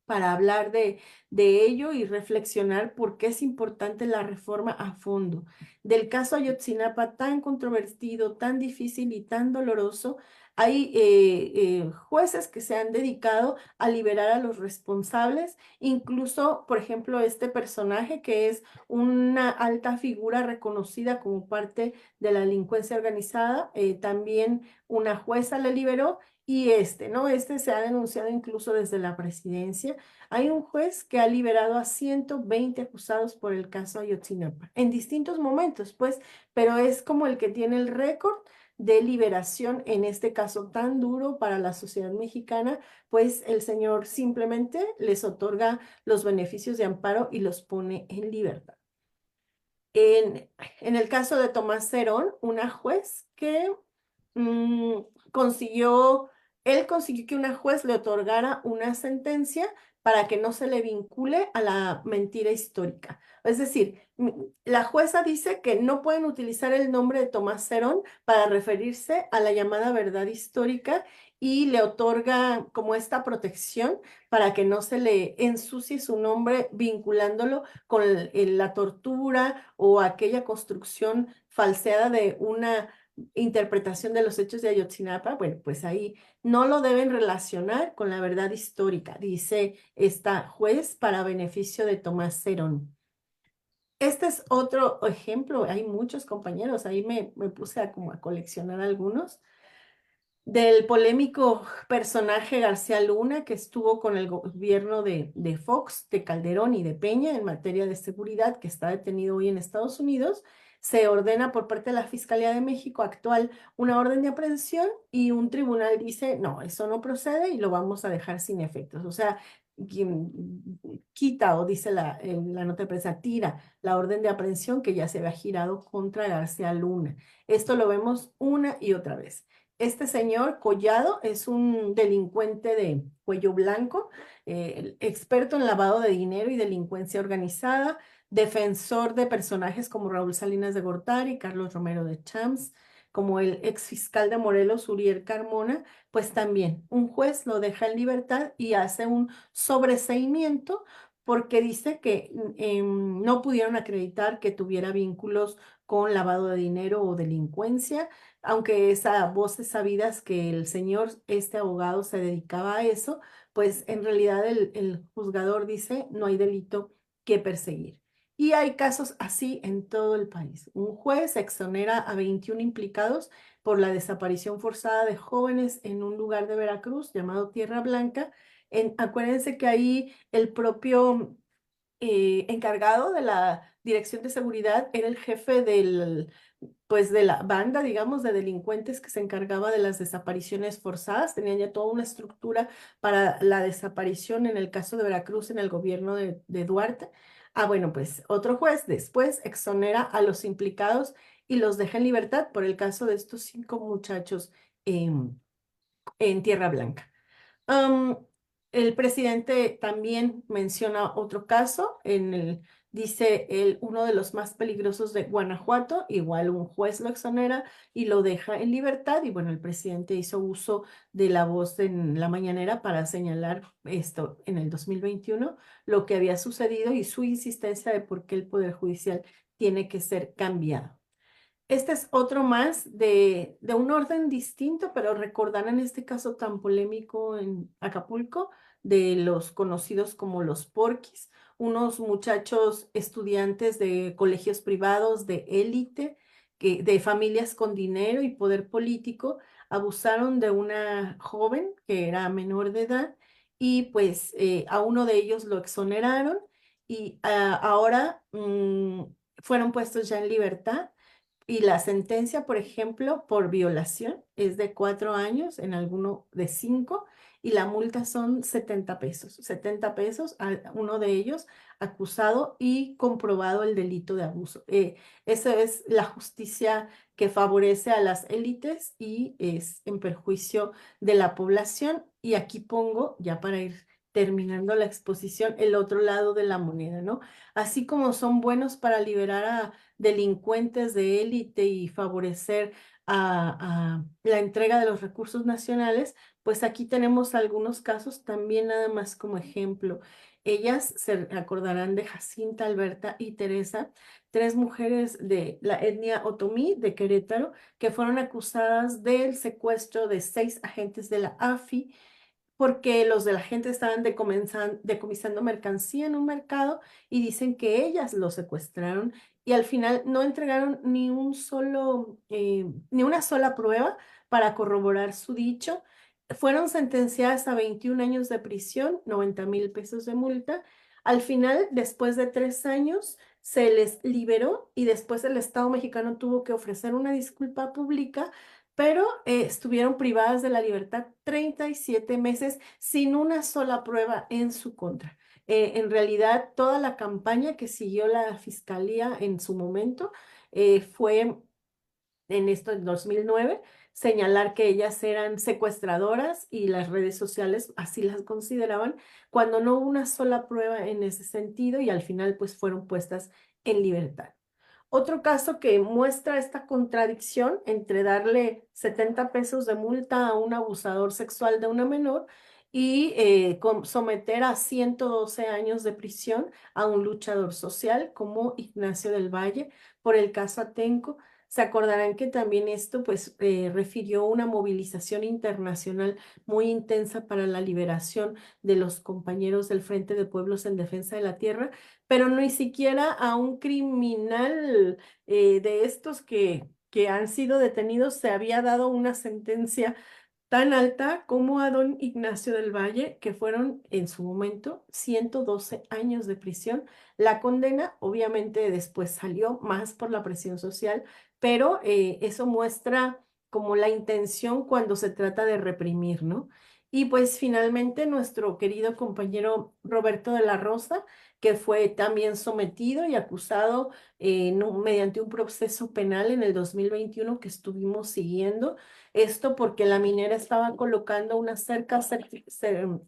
hablar de ello y reflexionar por qué es importante la reforma a fondo. Del caso Ayotzinapa, tan controvertido, tan difícil y tan doloroso, hay jueces que se han dedicado a liberar a los responsables, incluso, por ejemplo, este personaje que es una alta figura reconocida como parte de la delincuencia organizada, también una jueza le liberó. Y ¿no? Este se ha denunciado incluso desde la presidencia. Hay un juez que ha liberado a 120 acusados por el caso Ayotzinapa, en distintos momentos, pues, pero es como el que tiene el récord de liberación en este caso tan duro para la sociedad mexicana, pues el señor simplemente les otorga los beneficios de amparo y los pone en libertad. En el caso de Tomás Cerón, una juez que mm, consiguió, él consiguió que una juez le otorgara una sentencia para que no se le vincule a la mentira histórica. Es decir, la jueza dice que no pueden utilizar el nombre de Tomás Cerón para referirse a la llamada verdad histórica y le otorga como esta protección para que no se le ensucie su nombre vinculándolo con la tortura o aquella construcción falseada de una interpretación de los hechos de Ayotzinapa. Bueno, pues ahí no lo deben relacionar con la verdad histórica, dice esta juez para beneficio de Tomás Cerón. Este es otro ejemplo, hay muchos compañeros, ahí me puse a como a coleccionar algunos del polémico personaje García Luna, que estuvo con el gobierno de Fox, de Calderón y de Peña en materia de seguridad, que está detenido hoy en Estados Unidos. Se ordena por parte de la Fiscalía de México actual una orden de aprehensión y un tribunal dice, no, eso no procede y lo vamos a dejar sin efectos. O sea, quien quita o dice la nota de prensa, tira la orden de aprehensión que ya se había girado contra García Luna. Esto lo vemos una y otra vez. Este señor Collado es un delincuente de cuello blanco, experto en lavado de dinero y delincuencia organizada, defensor de personajes como Raúl Salinas de Gortari, Carlos Romero de Champs, como el exfiscal de Morelos, Uriel Carmona, pues también un juez lo deja en libertad y hace un sobreseimiento porque dice que no pudieron acreditar que tuviera vínculos con lavado de dinero o delincuencia, aunque es a voces sabidas que el señor, este abogado, se dedicaba a eso, pues en realidad el juzgador dice no hay delito que perseguir. Y hay casos así en todo el país. Un juez exonera a 21 implicados por la desaparición forzada de jóvenes en un lugar de Veracruz llamado Tierra Blanca. Acuérdense que ahí el propio encargado de la Dirección de Seguridad era el jefe pues de la banda, digamos, de delincuentes que se encargaba de las desapariciones forzadas. Tenían ya toda una estructura para la desaparición en el caso de Veracruz en el gobierno de Duarte. Ah, bueno, pues otro juez después exonera a los implicados y los deja en libertad por el caso de estos 5 muchachos en Tierra Blanca. Am, el presidente también menciona otro caso, dice uno de los más peligrosos de Guanajuato, igual un juez lo exonera y lo deja en libertad, y bueno, el presidente hizo uso de la voz en la mañanera para señalar esto en el 2021, lo que había sucedido y su insistencia de por qué el Poder Judicial tiene que ser cambiado. Este es otro más de un orden distinto, pero recordarán este caso tan polémico en Acapulco de los conocidos como los Porquis, unos muchachos estudiantes de colegios privados de élite, de familias con dinero y poder político, abusaron de una joven que era menor de edad y pues a uno de ellos lo exoneraron y ahora fueron puestos ya en libertad. Y la sentencia, por ejemplo, por violación es de 4 años, en alguno de 5, y la multa son 70 pesos. 70 pesos a uno de ellos acusado y comprobado el delito de abuso. Esa es la justicia que favorece a las élites y es en perjuicio de la población. Y aquí pongo, ya para ir terminando la exposición, el otro lado de la moneda, ¿no? Así como son buenos para liberar a delincuentes de élite y favorecer a la entrega de los recursos nacionales, pues aquí tenemos algunos casos también nada más como ejemplo. Ellas se acordarán de Jacinta, Alberta y Teresa, 3 mujeres de la etnia otomí de Querétaro que fueron acusadas del secuestro de 6 agentes de la AFI porque los de la gente estaban decomisando mercancía en un mercado y dicen que ellas lo secuestraron y al final no entregaron ni una sola prueba para corroborar su dicho. Fueron sentenciadas a 21 años de prisión, 90,000 pesos de multa. Al final, después de 3 años, se les liberó y después el Estado mexicano tuvo que ofrecer una disculpa pública, pero estuvieron privadas de la libertad 37 meses sin una sola prueba en su contra. En realidad, toda la campaña que siguió la fiscalía en su momento fue en esto en 2009 señalar que ellas eran secuestradoras y las redes sociales así las consideraban, cuando no hubo una sola prueba en ese sentido y al final pues fueron puestas en libertad. Otro caso que muestra esta contradicción entre darle 70 pesos de multa a un abusador sexual de una menor y someter a 112 años de prisión a un luchador social como Ignacio del Valle por el caso Atenco. Se acordarán que también esto pues refirió una movilización internacional muy intensa para la liberación de los compañeros del Frente de Pueblos en Defensa de la Tierra, pero ni siquiera a un criminal de estos que han sido detenidos se había dado una sentencia tan alta como a don Ignacio del Valle, que fueron en su momento 112 años de prisión. La condena obviamente después salió más por la presión social, pero eso muestra como la intención cuando se trata de reprimir, ¿no? Y pues finalmente nuestro querido compañero Roberto de la Rosa, que fue también sometido y acusado mediante un proceso penal en el 2021 que estuvimos siguiendo. Esto porque la minera estaba colocando una cerca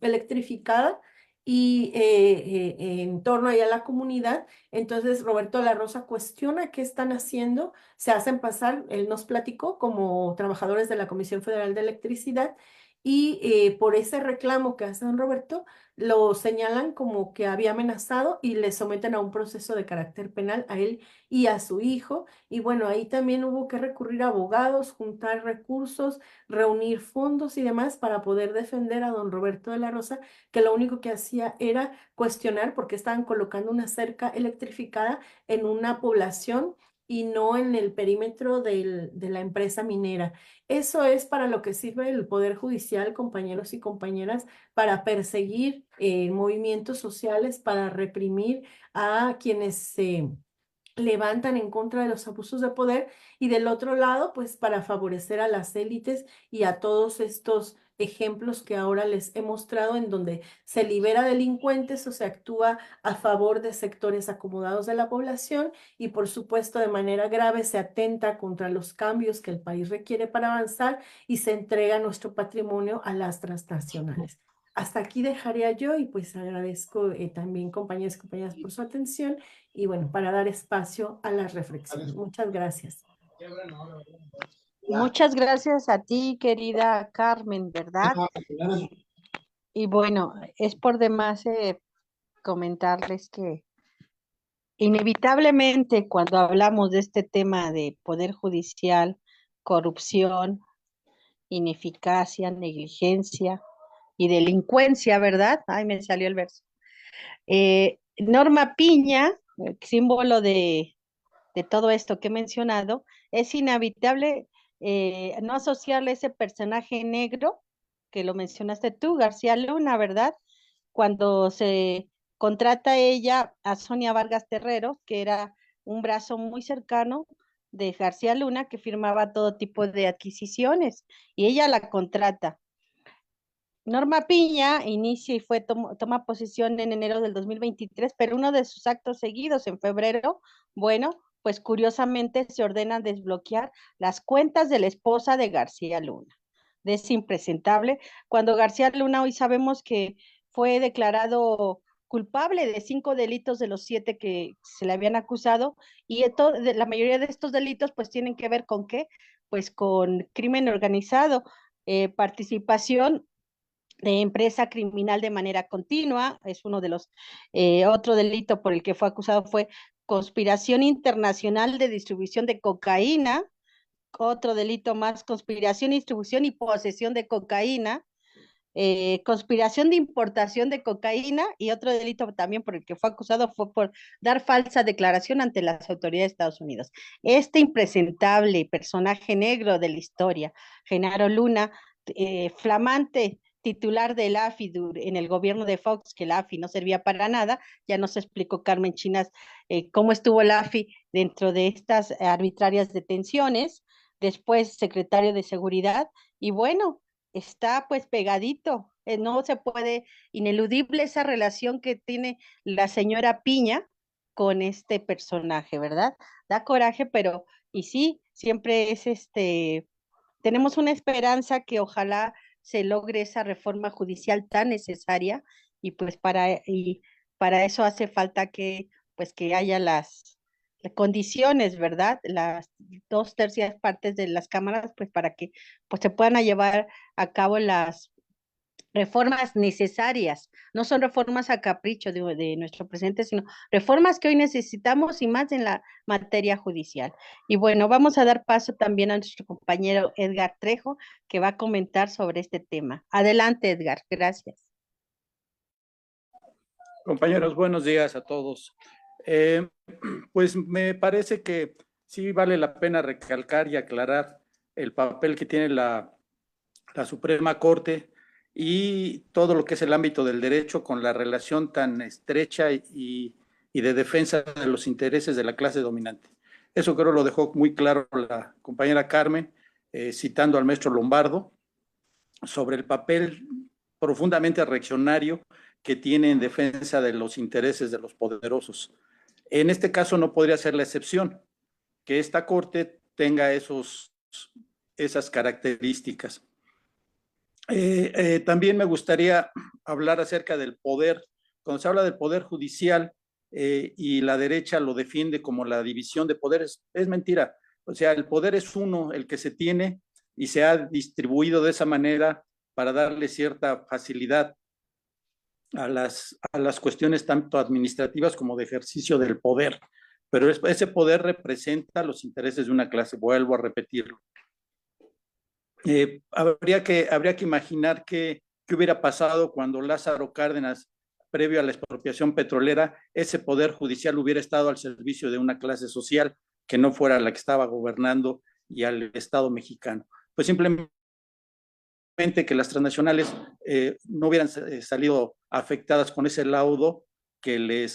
electrificada y en torno allá a la comunidad. Entonces Roberto de la Rosa cuestiona qué están haciendo. Se hacen pasar, él nos platicó, como trabajadores de la Comisión Federal de Electricidad y por ese reclamo que hace don Roberto, lo señalan como que había amenazado y le someten a un proceso de carácter penal a él y a su hijo. Y bueno, ahí también hubo que recurrir a abogados, juntar recursos, reunir fondos y demás para poder defender a don Roberto de la Rosa, que lo único que hacía era cuestionar porque estaban colocando una cerca electrificada en una población y no en el perímetro de la empresa minera. Eso es para lo que sirve el Poder Judicial, compañeros y compañeras, para perseguir movimientos sociales, para reprimir a quienes se levantan en contra de los abusos de poder, y del otro lado, pues para favorecer a las élites y a todos estos ejemplos que ahora les he mostrado, en donde se libera delincuentes o se actúa a favor de sectores acomodados de la población, y por supuesto de manera grave se atenta contra los cambios que el país requiere para avanzar y se entrega nuestro patrimonio a las transnacionales. Hasta aquí dejaría yo, y pues agradezco también, compañeros y compañeras, por su atención y bueno, para dar espacio a las reflexiones. Muchas gracias. Muchas gracias a ti, querida Carmen, ¿verdad? Y bueno, es por demás comentarles que inevitablemente cuando hablamos de este tema de poder judicial, corrupción, ineficacia, negligencia y delincuencia, ¿verdad? Ay, me salió el verso. Norma Piña, símbolo de todo esto que he mencionado, es inevitable no asociarle ese personaje negro que lo mencionaste tú, García Luna, ¿verdad? Cuando se contrata ella a Sonia Vargas Terrero, que era un brazo muy cercano de García Luna, que firmaba todo tipo de adquisiciones, y ella la contrata. Norma Piña inicia y toma posesión en enero del 2023, pero uno de sus actos seguidos en febrero, bueno, pues curiosamente se ordena desbloquear las cuentas de la esposa de García Luna, de ese impresentable, cuando García Luna hoy sabemos que fue declarado culpable de 5 delitos de los 7 que se le habían acusado, y la mayoría de estos delitos pues tienen que ver con ¿qué? Pues con crimen organizado, participación de empresa criminal de manera continua, es uno de los, otro delito por el que fue acusado fue conspiración internacional de distribución de cocaína, otro delito más, conspiración, distribución y posesión de cocaína, conspiración de importación de cocaína, y otro delito también por el que fue acusado fue por dar falsa declaración ante las autoridades de Estados Unidos. Este impresentable personaje negro de la historia, Genaro Luna, flamante titular del AFI en el gobierno de Fox, que el AFI no servía para nada, ya nos explicó Carmen Chinas cómo estuvo el AFI dentro de estas arbitrarias detenciones, después secretario de Seguridad, y bueno, está pues pegadito, no se puede, ineludible esa relación que tiene la señora Piña con este personaje, ¿verdad? Da coraje, pero, y sí, siempre es tenemos una esperanza que ojalá se logre esa reforma judicial tan necesaria, y pues para eso hace falta que, pues que haya las condiciones, ¿verdad? Las 2/3 de las cámaras, pues para que pues se puedan llevar a cabo las reformas necesarias. No son reformas a capricho de nuestro presidente, sino reformas que hoy necesitamos, y más en la materia judicial. Y bueno, vamos a dar paso también a nuestro compañero Edgar Trejo, que va a comentar sobre este tema. Adelante, Edgar, gracias. Compañeros, buenos días a todos. Pues me parece que sí vale la pena recalcar y aclarar el papel que tiene la Suprema Corte y todo lo que es el ámbito del derecho, con la relación tan estrecha y de defensa de los intereses de la clase dominante. Eso creo lo dejó muy claro la compañera Carmen, citando al maestro Lombardo, sobre el papel profundamente reaccionario que tiene en defensa de los intereses de los poderosos. En este caso no podría ser la excepción, que esta Corte tenga esas características. También me gustaría hablar acerca del poder. Cuando se habla del poder judicial y la derecha lo defiende como la división de poderes, es mentira. O sea, el poder es uno, el que se tiene, y se ha distribuido de esa manera para darle cierta facilidad a las cuestiones tanto administrativas como de ejercicio del poder. Pero ese poder representa los intereses de una clase, vuelvo a repetirlo. Habría que imaginar qué hubiera pasado cuando Lázaro Cárdenas, previo a la expropiación petrolera, ese poder judicial hubiera estado al servicio de una clase social que no fuera la que estaba gobernando y al Estado mexicano. Pues simplemente que las transnacionales no hubieran salido afectadas con ese laudo que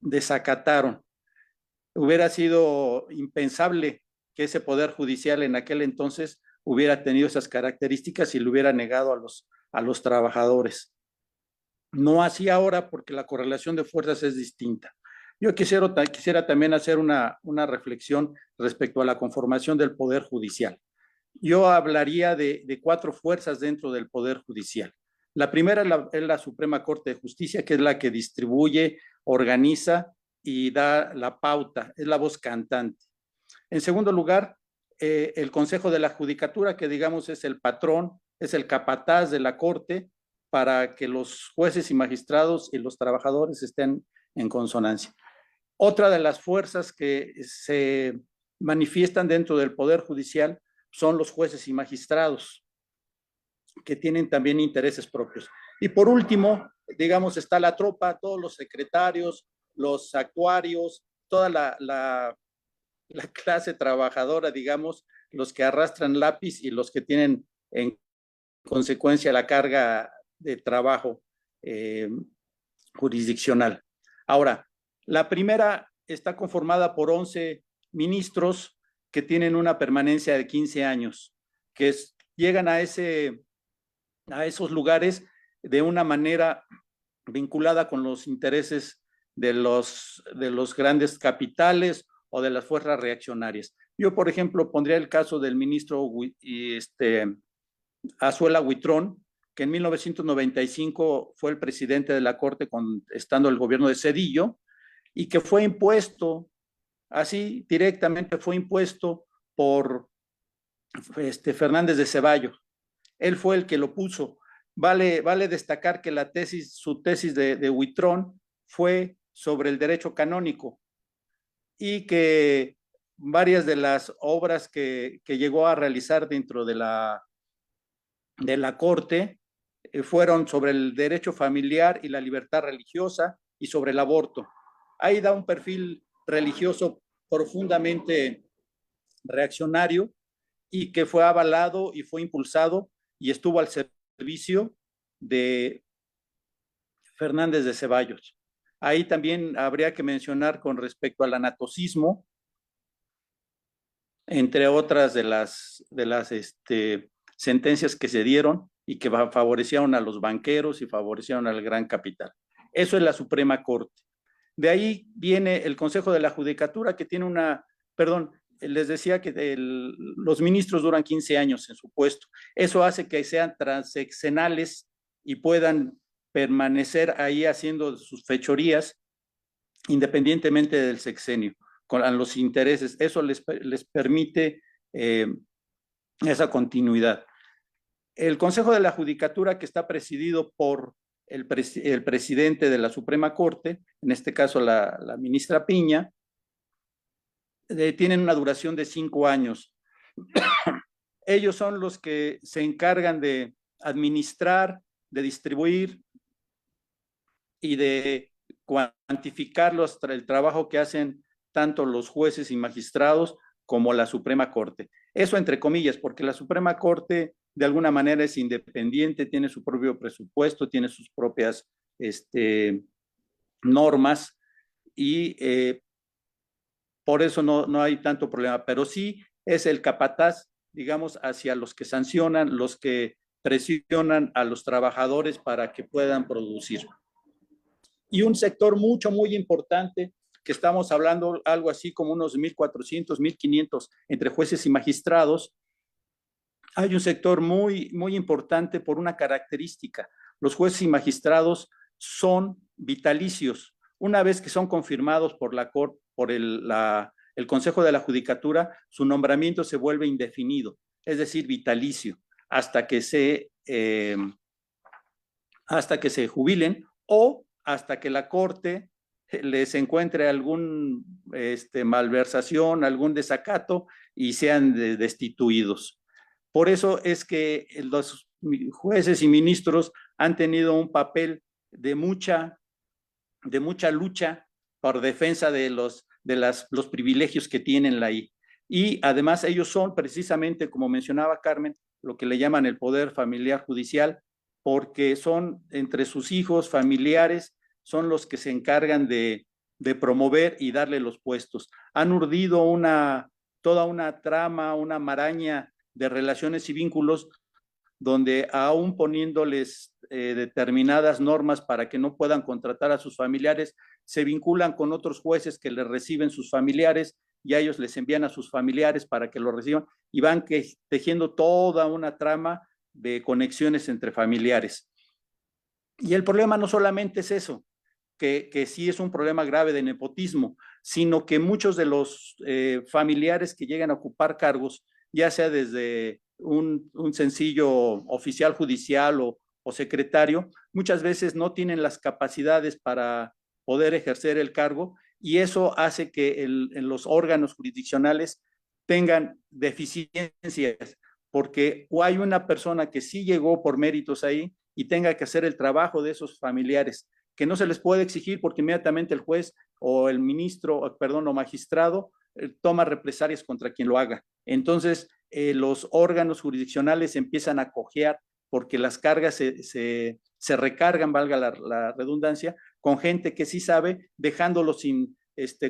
desacataron. Hubiera sido impensable que ese poder judicial en aquel entonces hubiera tenido esas características y lo hubiera negado a los trabajadores. No así ahora, porque la correlación de fuerzas es distinta. Yo quisiera también hacer una reflexión respecto a la conformación del Poder Judicial. Yo hablaría de 4 fuerzas dentro del Poder Judicial. La primera es la Suprema Corte de Justicia, que es la que distribuye, organiza y da la pauta, es la voz cantante. En segundo lugar, el Consejo de la Judicatura, que digamos es el patrón, es el capataz de la Corte, para que los jueces y magistrados y los trabajadores estén en consonancia. Otra de las fuerzas que se manifiestan dentro del Poder Judicial son los jueces y magistrados, que tienen también intereses propios. Y por último, digamos, está la tropa, todos los secretarios, los actuarios, toda la clase trabajadora, digamos, los que arrastran lápiz y los que tienen en consecuencia la carga de trabajo jurisdiccional. Ahora, la primera está conformada por 11 ministros que tienen una permanencia de 15 años, que llegan a esos lugares de una manera vinculada con los intereses de los grandes capitales o de las fuerzas reaccionarias. Yo, por ejemplo, pondría el caso del ministro Azuela Huitrón, que en 1995 fue el presidente de la Corte estando el gobierno de Zedillo, y que fue impuesto, así directamente fue impuesto por Fernández de Ceballos. Él fue el que lo puso. Vale destacar que su tesis de Huitrón fue sobre el derecho canónico y que varias de las obras que llegó a realizar dentro de la Corte fueron sobre el derecho familiar y la libertad religiosa y sobre el aborto. Ahí da un perfil religioso profundamente reaccionario y que fue avalado y fue impulsado y estuvo al servicio de Fernández de Ceballos. Ahí también habría que mencionar con respecto al anatocismo, entre otras de las sentencias que se dieron y que favorecieron a los banqueros y favorecieron al gran capital. Eso es la Suprema Corte. De ahí viene el Consejo de la Judicatura, que tiene les decía que los ministros duran 15 años en su puesto. Eso hace que sean transeccionales y puedan permanecer ahí haciendo sus fechorías independientemente del sexenio, con los intereses. Eso les permite esa continuidad. El Consejo de la Judicatura, que está presidido por el presidente de la Suprema Corte, en este caso la ministra Piña, tienen una duración de 5 años. Ellos son los que se encargan de administrar, de distribuir y de cuantificar el trabajo que hacen tanto los jueces y magistrados como la Suprema Corte. Eso entre comillas, porque la Suprema Corte de alguna manera es independiente, tiene su propio presupuesto, tiene sus propias normas y por eso no hay tanto problema, pero sí es el capataz, digamos, hacia los que sancionan, los que presionan a los trabajadores para que puedan producir. Y un sector muy importante, que estamos hablando algo así como unos 1,400, 1,500 entre jueces y magistrados. Hay un sector muy importante por una característica. Los jueces y magistrados son vitalicios. Una vez que son confirmados por el Consejo de la Judicatura, su nombramiento se vuelve indefinido. es decir, vitalicio, hasta que se jubilen o hasta que la Corte les encuentre algún malversación, algún desacato y sean destituidos. Por eso es que los jueces y ministros han tenido un papel de mucha lucha por defensa de los privilegios que tienen ahí. Y además ellos son precisamente, como mencionaba Carmen, lo que le llaman el poder familiar judicial, porque son entre sus hijos, familiares, son los que se encargan de promover y darle los puestos. Han urdido toda una trama, una maraña de relaciones y vínculos donde aún poniéndoles determinadas normas para que no puedan contratar a sus familiares, se vinculan con otros jueces que les reciben sus familiares y a ellos les envían a sus familiares para que lo reciban y van tejiendo toda una trama de conexiones entre familiares. Y el problema no solamente es eso, que sí es un problema grave de nepotismo, sino que muchos de los familiares que llegan a ocupar cargos, ya sea desde un sencillo oficial judicial o secretario, muchas veces no tienen las capacidades para poder ejercer el cargo y eso hace que en los órganos jurisdiccionales tengan deficiencias, porque o hay una persona que sí llegó por méritos ahí y tenga que hacer el trabajo de esos familiares, que no se les puede exigir porque inmediatamente el juez o el ministro, perdón, o magistrado toma represalias contra quien lo haga. Entonces, los órganos jurisdiccionales empiezan a cojear porque las cargas se recargan, valga la redundancia, con gente que sí sabe, dejándolo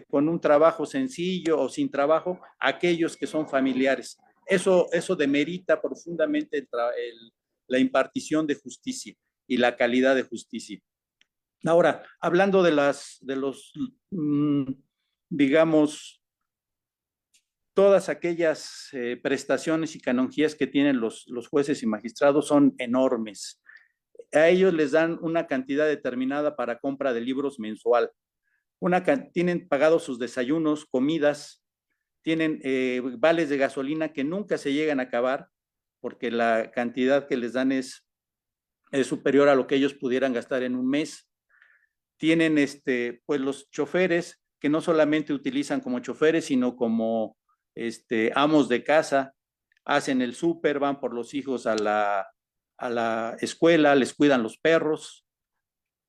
con un trabajo sencillo o sin trabajo, aquellos que son familiares. Eso demerita profundamente la impartición de justicia y la calidad de justicia. Ahora, hablando de los, digamos, todas aquellas prestaciones y canonjías que tienen los jueces y magistrados son enormes. A ellos les dan una cantidad determinada para compra de libros mensual. Tienen pagados sus desayunos, comidas, tienen vales de gasolina que nunca se llegan a acabar porque la cantidad que les dan es superior a lo que ellos pudieran gastar en un mes. Tienen pues los choferes que no solamente utilizan como choferes, sino como amos de casa, hacen el súper, van por los hijos a la escuela, les cuidan los perros,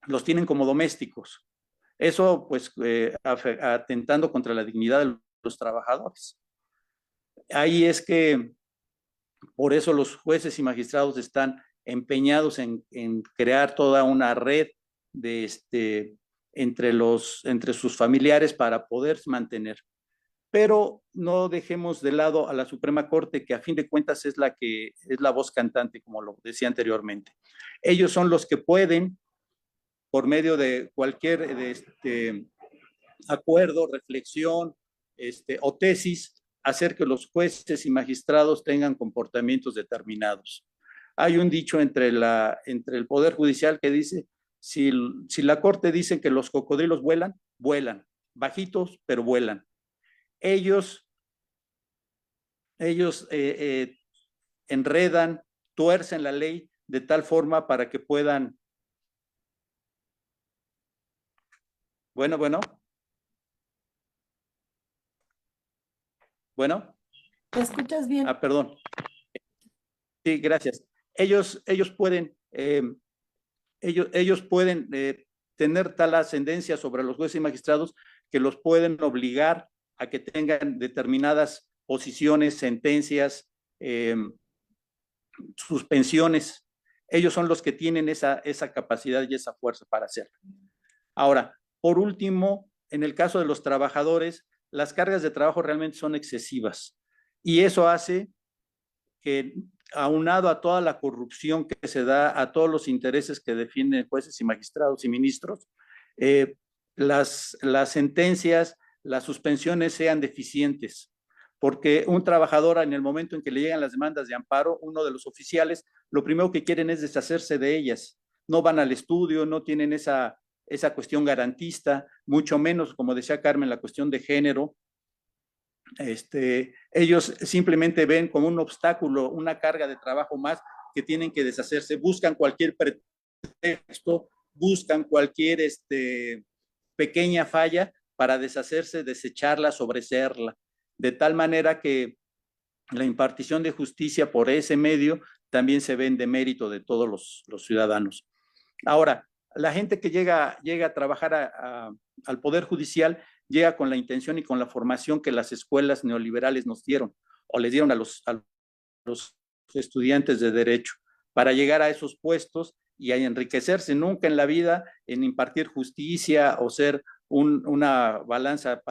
los tienen como domésticos. Eso pues atentando contra la dignidad de los trabajadores. Ahí es que por eso los jueces y magistrados están empeñados en crear toda una red entre sus familiares para poder mantener. Pero no dejemos de lado a la Suprema Corte, que a fin de cuentas es la voz cantante, como lo decía anteriormente. Ellos son los que pueden, por medio de cualquier acuerdo, reflexión o tesis, hacer que los jueces y magistrados tengan comportamientos determinados. Hay un dicho entre el Poder Judicial que dice, si la Corte dice que los cocodrilos vuelan, vuelan, bajitos, pero vuelan. Ellos enredan, tuercen la ley de tal forma para que puedan. Bueno. ¿Te escuchas bien? Perdón. Sí, gracias. Ellos pueden tener tal ascendencia sobre los jueces y magistrados que los pueden obligar a que tengan determinadas posiciones, sentencias, suspensiones. Ellos son los que tienen esa capacidad y esa fuerza para hacerlo. Ahora, por último, en el caso de los trabajadores, las cargas de trabajo realmente son excesivas y eso hace que, aunado a toda la corrupción que se da, a todos los intereses que defienden jueces y magistrados y ministros, las sentencias, las suspensiones sean deficientes, porque un trabajador en el momento en que le llegan las demandas de amparo, uno de los oficiales, lo primero que quieren es deshacerse de ellas. No van al estudio, no tienen esa cuestión garantista, mucho menos, como decía Carmen, la cuestión de género. ellos simplemente ven como un obstáculo, una carga de trabajo más que tienen que deshacerse, buscan cualquier pretexto, buscan cualquier pequeña falla para deshacerse, desecharla, sobreseerla, de tal manera que la impartición de justicia por ese medio también se ve en demérito de todos los ciudadanos. Ahora, la gente que llega a trabajar al Poder Judicial llega con la intención y con la formación que las escuelas neoliberales nos dieron, o les dieron a los estudiantes de Derecho, para llegar a esos puestos y a enriquecerse. Nunca en la vida en impartir justicia o ser una balanza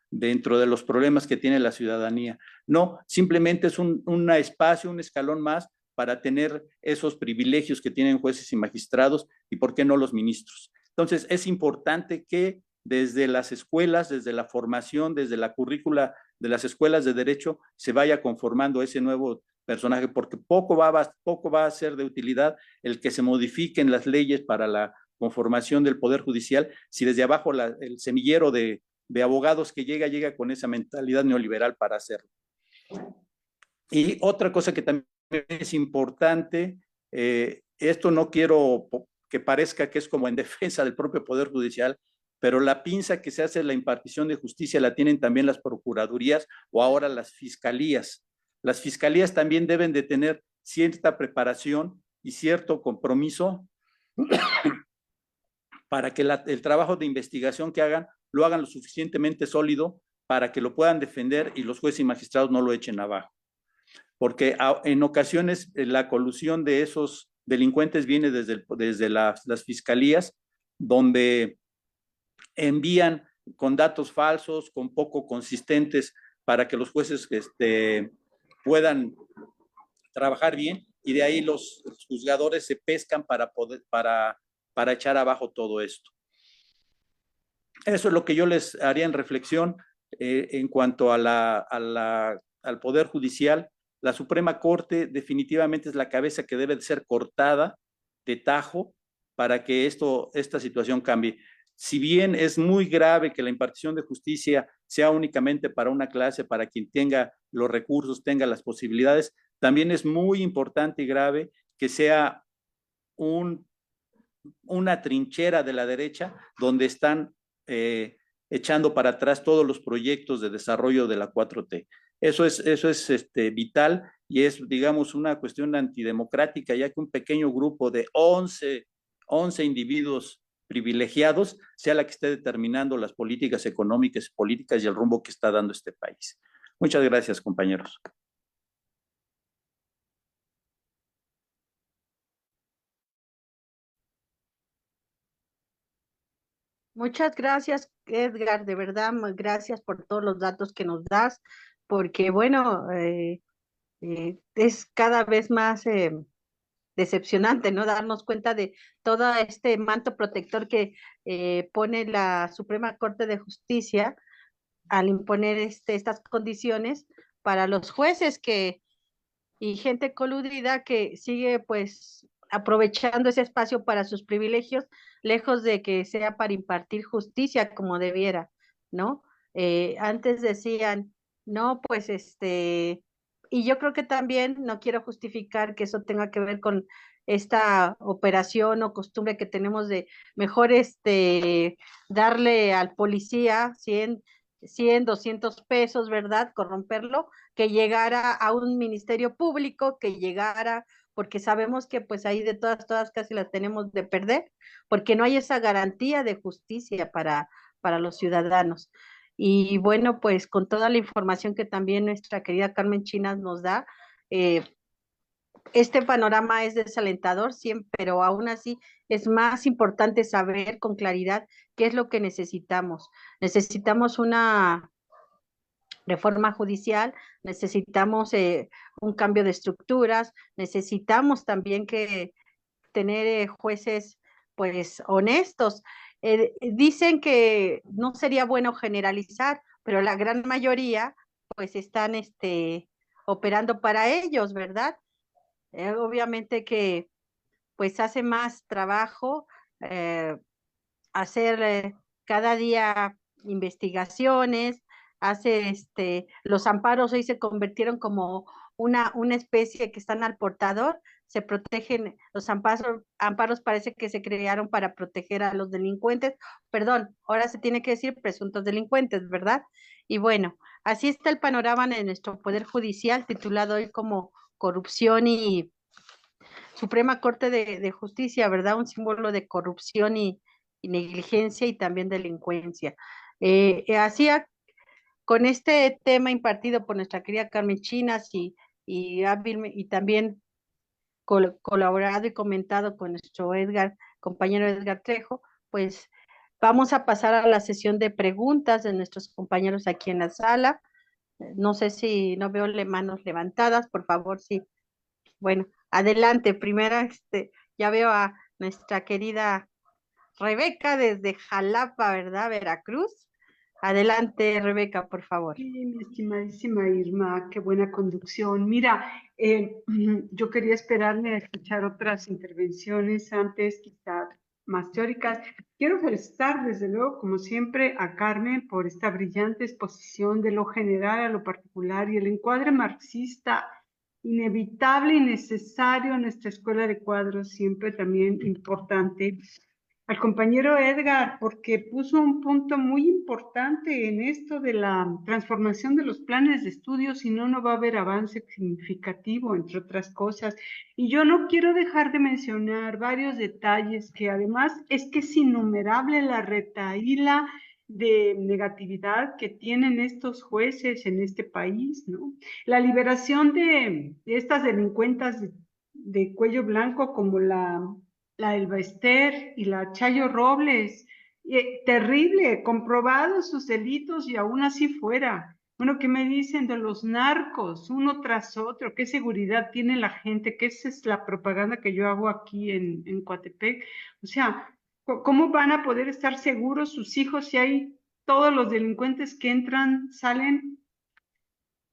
dentro de los problemas que tiene la ciudadanía. No, simplemente es un espacio, un escalón más para tener esos privilegios que tienen jueces y magistrados y por qué no los ministros. Entonces, es importante que desde las escuelas, desde la formación, desde la currícula de las escuelas de derecho, se vaya conformando ese nuevo personaje, porque poco va a ser de utilidad el que se modifiquen las leyes para la conformación del Poder Judicial, si desde abajo el semillero de abogados que llega con esa mentalidad neoliberal para hacerlo. Y otra cosa que también es importante, esto no quiero que parezca que es como en defensa del propio Poder Judicial, pero la pinza que se hace en la impartición de justicia la tienen también las procuradurías o ahora las fiscalías. Las fiscalías también deben de tener cierta preparación y cierto compromiso para que el trabajo de investigación que hagan lo hagan lo suficientemente sólido para que lo puedan defender y los jueces y magistrados no lo echen abajo. Porque en ocasiones la colusión de esos delincuentes viene desde las fiscalías, donde envían con datos falsos, con poco consistentes, para que los jueces puedan trabajar bien, y de ahí los juzgadores se pescan para echar abajo todo esto. Eso es lo que yo les haría en reflexión en cuanto al Poder Judicial. La Suprema Corte definitivamente es la cabeza que debe de ser cortada de tajo para que esta situación cambie. Si bien es muy grave que la impartición de justicia sea únicamente para una clase, para quien tenga los recursos, tenga las posibilidades, también es muy importante y grave que sea una trinchera de la derecha donde están echando para atrás todos los proyectos de desarrollo de la 4T. Eso es vital y es, digamos, una cuestión antidemocrática, ya que un pequeño grupo de 11 individuos privilegiados sea la que esté determinando las políticas económicas, políticas y el rumbo que está dando este país. Muchas gracias, compañeros. Muchas gracias, Edgar, de verdad, gracias por todos los datos que nos das, porque bueno, es cada vez más decepcionante, ¿no? Darnos cuenta de todo este manto protector que pone la Suprema Corte de Justicia al imponer estas condiciones para los jueces y gente coludida que sigue pues aprovechando ese espacio para sus privilegios, lejos de que sea para impartir justicia como debiera, ¿no? Antes decían, no, pues y yo creo que también, no quiero justificar que eso tenga que ver con esta operación o costumbre que tenemos de mejor darle al policía 200 pesos, ¿verdad? Corromperlo, que llegara a un ministerio público, que llegara, porque sabemos que pues ahí de todas casi las tenemos de perder, porque no hay esa garantía de justicia para los ciudadanos. Y bueno, pues con toda la información que también nuestra querida Carmen Chinas nos da, este panorama es desalentador siempre, pero aún así es más importante saber con claridad qué es lo que necesitamos. Necesitamos una reforma judicial, necesitamos un cambio de estructuras, necesitamos también que tener jueces pues honestos. Dicen que no sería bueno generalizar, pero la gran mayoría pues están operando para ellos, ¿verdad? Obviamente que pues hace más trabajo hacer cada día investigaciones, los amparos hoy se convirtieron como una especie que están al portador, se protegen, los amparos parece que se crearon para proteger a los delincuentes, perdón, ahora se tiene que decir presuntos delincuentes, ¿verdad? Y bueno, así está el panorama de nuestro Poder Judicial, titulado hoy como Corrupción y Suprema Corte de Justicia, ¿verdad? Un símbolo de corrupción y negligencia y también delincuencia. Así con este tema impartido por nuestra querida Carmen Chinas y también colaborado y comentado con nuestro compañero Edgar Trejo, pues vamos a pasar a la sesión de preguntas de nuestros compañeros aquí en la sala. No sé si no veo manos levantadas, por favor, sí. Bueno, adelante. Primera, ya veo a nuestra querida Rebeca desde Jalapa, ¿verdad? Veracruz. Adelante, Rebeca, por favor. Sí, mi estimadísima Irma, qué buena conducción. Mira, yo quería esperarme a escuchar otras intervenciones antes, quizás más teóricas. Quiero felicitar, desde luego, como siempre, a Carmen por esta brillante exposición de lo general a lo particular y el encuadre marxista inevitable y necesario en nuestra escuela de cuadros, siempre también importante. Al compañero Edgar, porque puso un punto muy importante en esto de la transformación de los planes de estudio, si no, no va a haber avance significativo, entre otras cosas. Y yo no quiero dejar de mencionar varios detalles que además es que es innumerable la retahíla de negatividad que tienen estos jueces en este país, ¿no? La liberación de estas delincuentas de cuello blanco como la Elba Ester y la Chayo Robles, terrible, comprobados sus delitos y aún así fuera. Bueno, ¿qué me dicen de los narcos, uno tras otro? ¿Qué seguridad tiene la gente? ¿Qué es la propaganda que yo hago aquí en Coatepec? O sea, ¿cómo van a poder estar seguros sus hijos si hay todos los delincuentes que entran, salen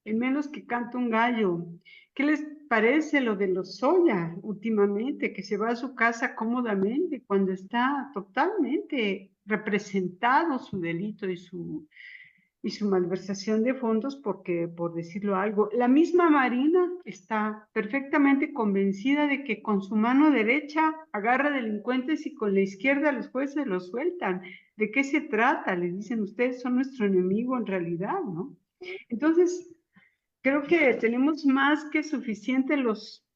en menos que canta un gallo? ¿Qué les parece lo de Lozoya últimamente, que se va a su casa cómodamente cuando está totalmente representado su delito y su malversación de fondos? Porque, por decirlo algo, la misma Marina está perfectamente convencida de que con su mano derecha agarra delincuentes y con la izquierda los jueces los sueltan. ¿De qué se trata? Les dicen, ustedes son nuestro enemigo en realidad, ¿no? Entonces, creo que tenemos más que suficiente los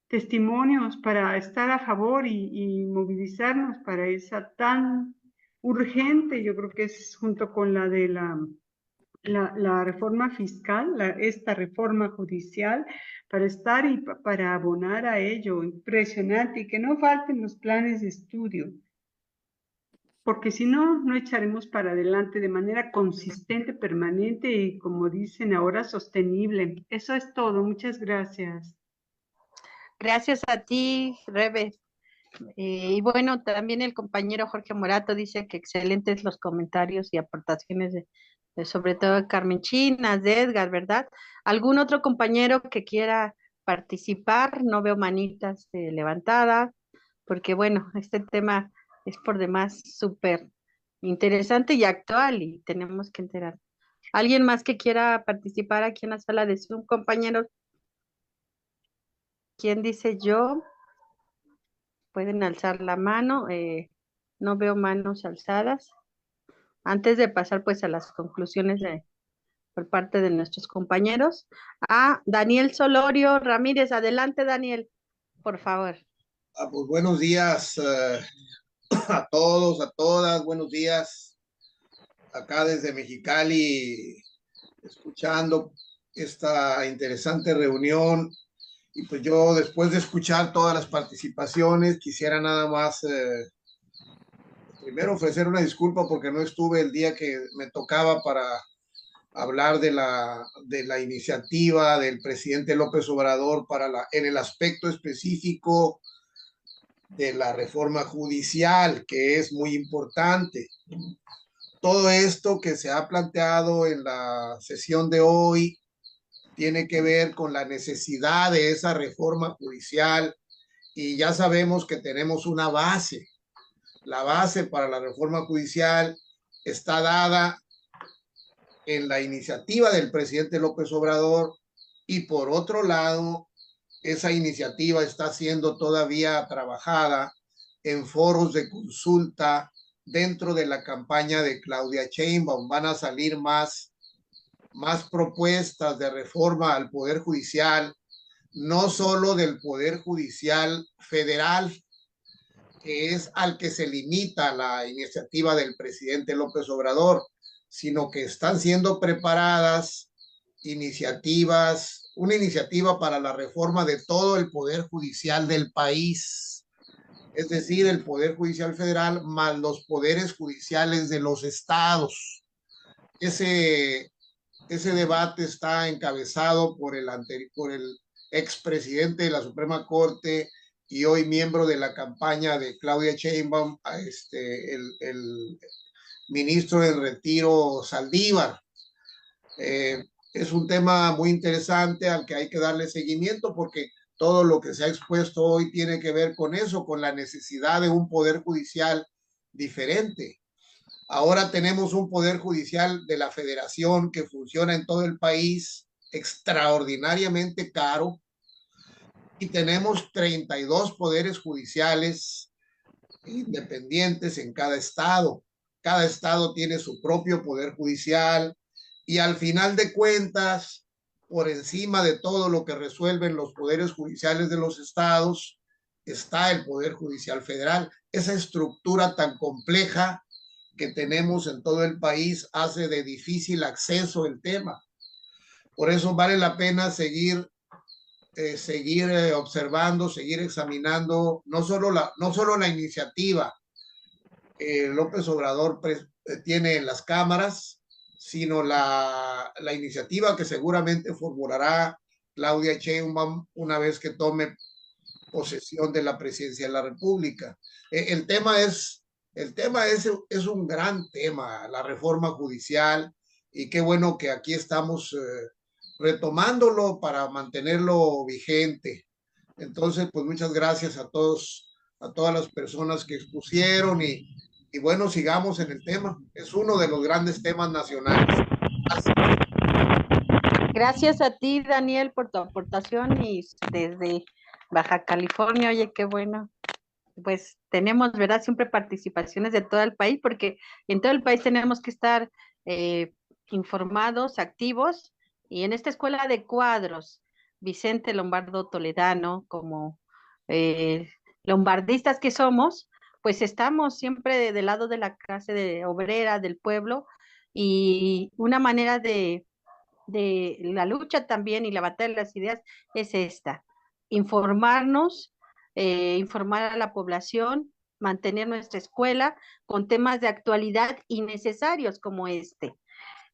testimonios para estar a favor y movilizarnos para esa tan urgente, yo creo que es junto con la de la reforma fiscal, esta reforma judicial, para estar y para abonar a ello. Impresionante, y que no falten los planes de estudio, porque si no, no echaremos para adelante de manera consistente, permanente y, como dicen ahora, sostenible. Eso es todo. Muchas gracias. Gracias a ti, Rebe. Y bueno, también el compañero Jorge Morato dice que excelentes los comentarios y aportaciones sobre todo de Carmen Chinas, de Edgar, ¿verdad? ¿Algún otro compañero que quiera participar? No veo manitas levantadas, porque bueno, este tema es por demás súper interesante y actual y tenemos que enterar. ¿Alguien más que quiera participar aquí en la sala de Zoom, compañeros? ¿Quién dice yo? Pueden alzar la mano. No veo manos alzadas. Antes de pasar pues a las conclusiones por parte de nuestros compañeros. Daniel Solorio Ramírez, adelante Daniel, por favor. Pues buenos días a todos, a todas, buenos días. Acá desde Mexicali, escuchando esta interesante reunión. Y pues yo, después de escuchar todas las participaciones, quisiera nada más primero ofrecer una disculpa porque no estuve el día que me tocaba para hablar de la iniciativa del presidente López Obrador en el aspecto específico de la reforma judicial, que es muy importante. Todo esto que se ha planteado en la sesión de hoy tiene que ver con la necesidad de esa reforma judicial, y ya sabemos que tenemos una base. La base para la reforma judicial está dada en la iniciativa del presidente López Obrador, y por otro lado, esa iniciativa está siendo todavía trabajada en foros de consulta dentro de la campaña de Claudia Sheinbaum. Van a salir más propuestas de reforma al Poder Judicial, no solo del Poder Judicial federal, que es al que se limita la iniciativa del presidente López Obrador, sino que están siendo preparadas una iniciativa para la reforma de todo el Poder Judicial del país, es decir, el Poder Judicial federal más los poderes judiciales de los estados. Ese debate está encabezado por el expresidente de la Suprema Corte y hoy miembro de la campaña de Claudia Sheinbaum, el ministro en retiro Saldívar. Es un tema muy interesante al que hay que darle seguimiento, porque todo lo que se ha expuesto hoy tiene que ver con eso, con la necesidad de un poder judicial diferente. Ahora tenemos un poder judicial de la federación que funciona en todo el país, extraordinariamente caro, y tenemos 32 poderes judiciales independientes en cada estado. Cada estado tiene su propio poder judicial, y al final de cuentas, por encima de todo lo que resuelven los poderes judiciales de los estados, está el Poder Judicial Federal. Esa estructura tan compleja que tenemos en todo el país hace de difícil acceso el tema. Por eso vale la pena seguir observando, seguir examinando no solo la iniciativa que López Obrador tiene en las cámaras, sino la iniciativa que seguramente formulará Claudia Sheinbaum una vez que tome posesión de la presidencia de la República. El tema es un gran tema, la reforma judicial, y qué bueno que aquí estamos retomándolo para mantenerlo vigente. Entonces, pues muchas gracias a todas las personas que expusieron, y bueno, sigamos en el tema. Es uno de los grandes temas nacionales. Gracias a ti, Daniel, por tu aportación y desde Baja California. Oye, qué bueno. Pues tenemos, ¿verdad? Siempre participaciones de todo el país, porque en todo el país tenemos que estar informados, activos, y en esta escuela de cuadros, Vicente Lombardo Toledano, como lombardistas que somos, pues estamos siempre del lado de la clase obrera, del pueblo, y una manera de la lucha también y la batalla de las ideas es esta: informarnos, informar a la población, mantener nuestra escuela con temas de actualidad y necesarios como este.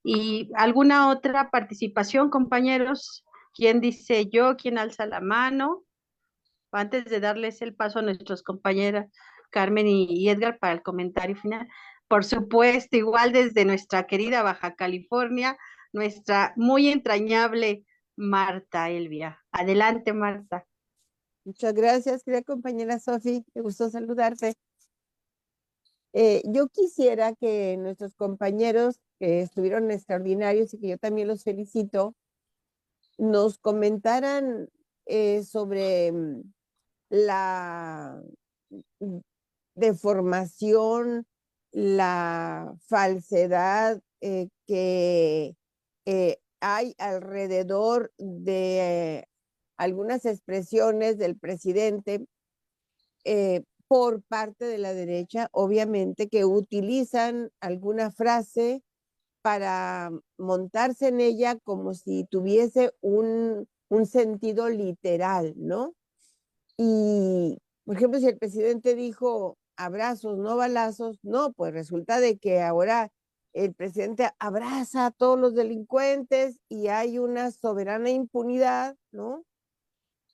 ¿Y alguna otra participación, compañeros? ¿Quién dice yo? ¿Quién alza la mano? Antes de darles el paso a nuestros compañeras Carmen y Edgar para el comentario final. Por supuesto, igual desde nuestra querida Baja California, nuestra muy entrañable Marta Elvia. Adelante, Marta. Muchas gracias, querida compañera Sofi, me gustó saludarte. Yo quisiera que nuestros compañeros que estuvieron extraordinarios y que yo también los felicito, nos comentaran sobre la deformación, la falsedad que hay alrededor de algunas expresiones del presidente por parte de la derecha, obviamente, que utilizan alguna frase para montarse en ella como si tuviese un sentido literal, ¿no? Y, por ejemplo, si el presidente dijo abrazos, no balazos, no, pues resulta de que ahora el presidente abraza a todos los delincuentes y hay una soberana impunidad, ¿no?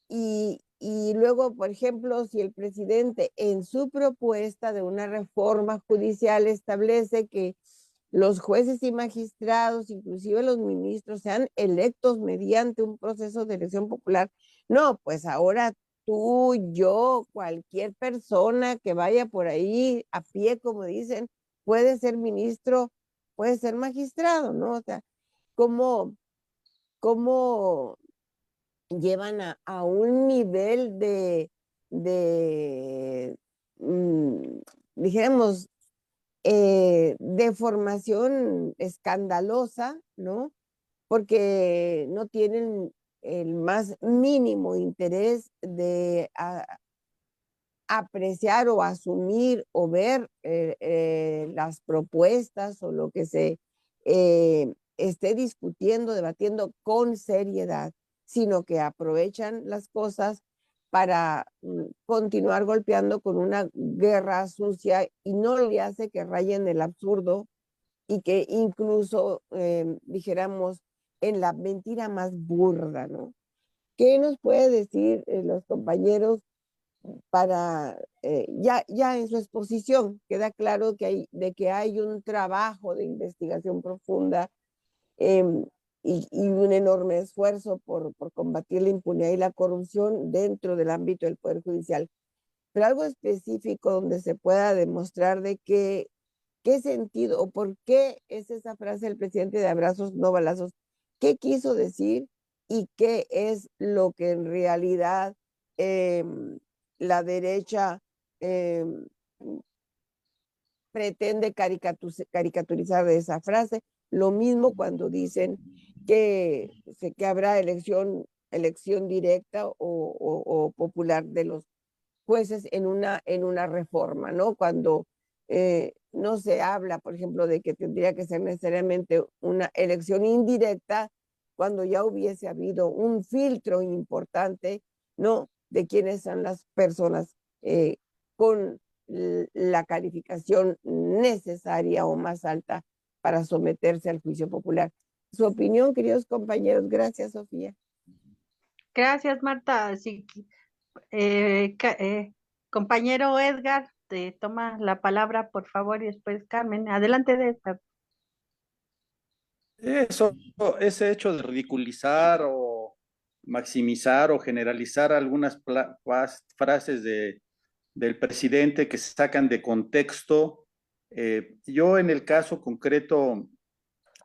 Y luego, por ejemplo, si el presidente en su propuesta de una reforma judicial establece que los jueces y magistrados, inclusive los ministros, sean electos mediante un proceso de elección popular, no, pues ahora tú, yo, cualquier persona que vaya por ahí a pie, como dicen, puede ser ministro, puede ser magistrado, ¿no? O sea, cómo llevan a un nivel dijéramos, de formación escandalosa, ¿no? Porque no tienen el más mínimo interés de apreciar o asumir o ver las propuestas o lo que se esté discutiendo, debatiendo con seriedad, sino que aprovechan las cosas para continuar golpeando con una guerra sucia y no le hace que rayen el absurdo y que incluso dijéramos en la mentira más burda, ¿no? ¿Qué nos puede decir los compañeros para, ya en su exposición queda claro de que hay un trabajo de investigación profunda y un enorme esfuerzo por combatir la impunidad y la corrupción dentro del ámbito del Poder Judicial? Pero algo específico donde se pueda demostrar de qué sentido o por qué es esa frase del presidente de abrazos, no balazos, qué quiso decir y qué es lo que en realidad la derecha pretende caricaturizar de esa frase. Lo mismo cuando dicen que habrá elección directa o popular de los jueces en una reforma, ¿no? Cuando no se habla, por ejemplo, de que tendría que ser necesariamente una elección indirecta, cuando ya hubiese habido un filtro importante, ¿no? De quiénes son las personas con la calificación necesaria o más alta para someterse al juicio popular. Su opinión, queridos compañeros. Gracias, Sofía. Gracias, Marta. Sí, compañero Edgar, te toma la palabra, por favor, y después Carmen. Adelante, Edgar. Ese hecho de ridiculizar o maximizar o generalizar algunas frases del presidente que se sacan de contexto, yo en el caso concreto,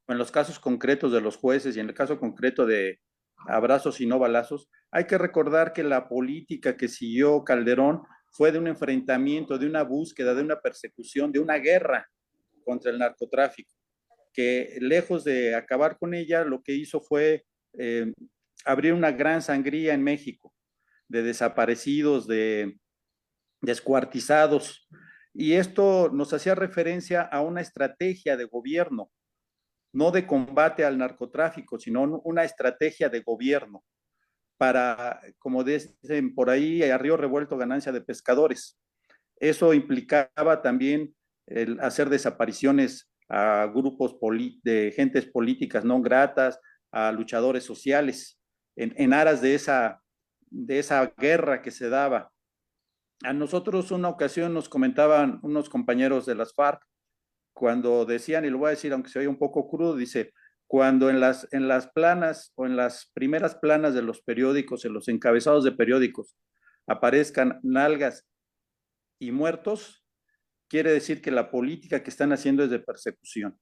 en los casos concretos de los jueces y en el caso concreto de abrazos y no balazos, hay que recordar que la política que siguió Calderón fue de un enfrentamiento, de una búsqueda, de una persecución, de una guerra contra el narcotráfico, que lejos de acabar con ella, lo que hizo fue abrir una gran sangría en México, de desaparecidos, de descuartizados, y esto nos hacía referencia a una estrategia de gobierno, no de combate al narcotráfico, sino una estrategia de gobierno para, como dicen por ahí, a río revuelto ganancia de pescadores. Eso implicaba también el hacer desapariciones a grupos de gentes políticas no gratas, a luchadores sociales, en aras de esa guerra que se daba. A nosotros una ocasión nos comentaban unos compañeros de las FARC, cuando decían, y lo voy a decir aunque se oye un poco crudo, dice, cuando en las planas o en las primeras planas de los periódicos, en los encabezados de periódicos, aparezcan nalgas y muertos, quiere decir que la política que están haciendo es de persecución,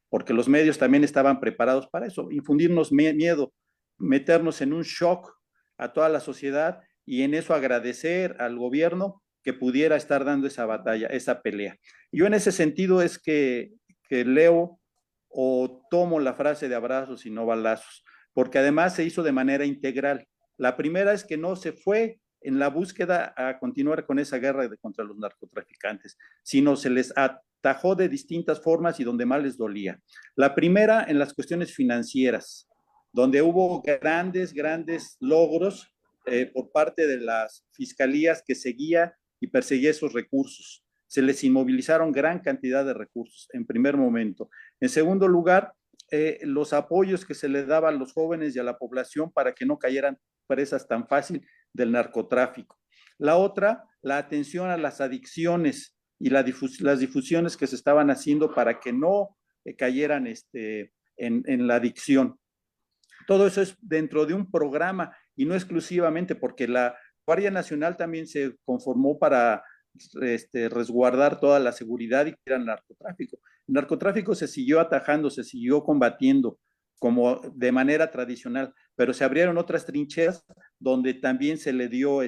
porque los medios también estaban preparados para eso, infundirnos miedo, meternos en un shock a toda la sociedad y en eso agradecer al gobierno que pudiera estar dando esa batalla, esa pelea. Yo en ese sentido es que leo o tomo la frase de abrazos y no balazos, porque además se hizo de manera integral. La primera es que no se fue en la búsqueda a continuar con esa guerra contra los narcotraficantes, sino se les atajó de distintas formas y donde más les dolía. La primera en las cuestiones financieras, donde hubo grandes logros por parte de las fiscalías que seguía y perseguía esos recursos. Se les inmovilizaron gran cantidad de recursos en primer momento. En segundo lugar, los apoyos que se le daban a los jóvenes y a la población para que no cayeran presas tan fácil del narcotráfico. La otra, la atención a las adicciones y las difusiones que se estaban haciendo para que no cayeran en la adicción. Todo eso es dentro de un programa y no exclusivamente, porque la Guardia Nacional también se conformó para resguardar toda la seguridad y que era el narcotráfico. El narcotráfico se siguió atajando, se siguió combatiendo como de manera tradicional, pero se abrieron otras trincheras donde también se le dio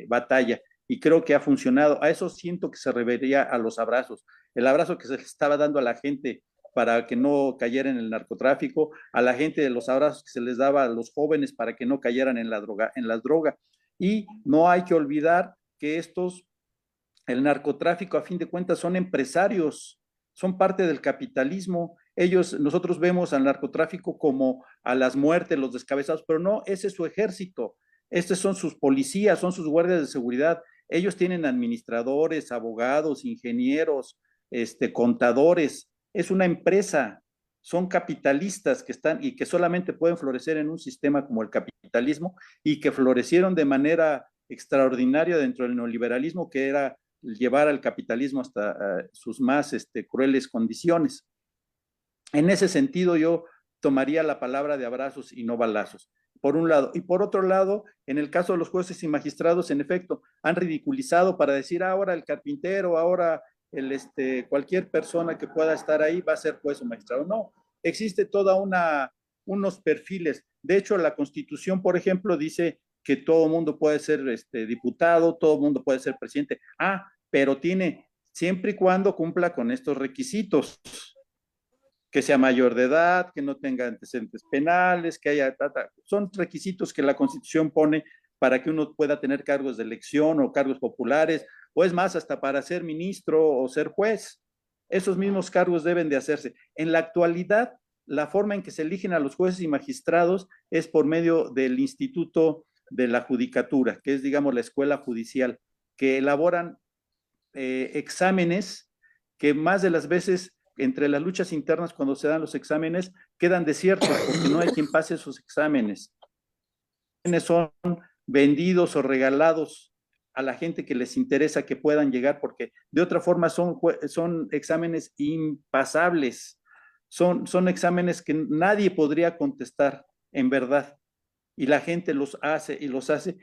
batalla y creo que ha funcionado. A eso siento que se refería a los abrazos, el abrazo que se le estaba dando a la gente para que no cayera en el narcotráfico, a la gente de los abrazos que se les daba a los jóvenes para que no cayeran en la droga. Y no hay que olvidar que el narcotráfico a fin de cuentas son empresarios, son parte del capitalismo. Nosotros vemos al narcotráfico como a las muertes, los descabezados, pero no, ese es su ejército, estos son sus policías, son sus guardias de seguridad. Ellos tienen administradores, abogados, ingenieros, contadores. Es una empresa, son capitalistas que están y que solamente pueden florecer en un sistema como el capitalismo y que florecieron de manera extraordinaria dentro del neoliberalismo, que era llevar al capitalismo hasta sus más crueles condiciones. En ese sentido, yo tomaría la palabra de abrazos y no balazos, por un lado. Y por otro lado, en el caso de los jueces y magistrados, en efecto, han ridiculizado para decir ahora el carpintero, ahora cualquier persona que pueda estar ahí va a ser juez o magistrado. No, existe toda unos perfiles. De hecho, la Constitución, por ejemplo, dice que todo mundo puede ser diputado, todo mundo puede ser presidente. Pero siempre y cuando cumpla con estos requisitos, que sea mayor de edad, que no tenga antecedentes penales, que haya, son requisitos que la Constitución pone para que uno pueda tener cargos de elección o cargos populares, o es más, hasta para ser ministro o ser juez. Esos mismos cargos deben de hacerse. En la actualidad, la forma en que se eligen a los jueces y magistrados es por medio del Instituto de la Judicatura, que es, digamos, la escuela judicial, que elaboran exámenes que más de las veces entre las luchas internas cuando se dan los exámenes quedan desiertos porque no hay quien pase esos exámenes. Son vendidos o regalados a la gente que les interesa que puedan llegar, porque de otra forma son exámenes impasables, son exámenes que nadie podría contestar en verdad, y la gente los hace,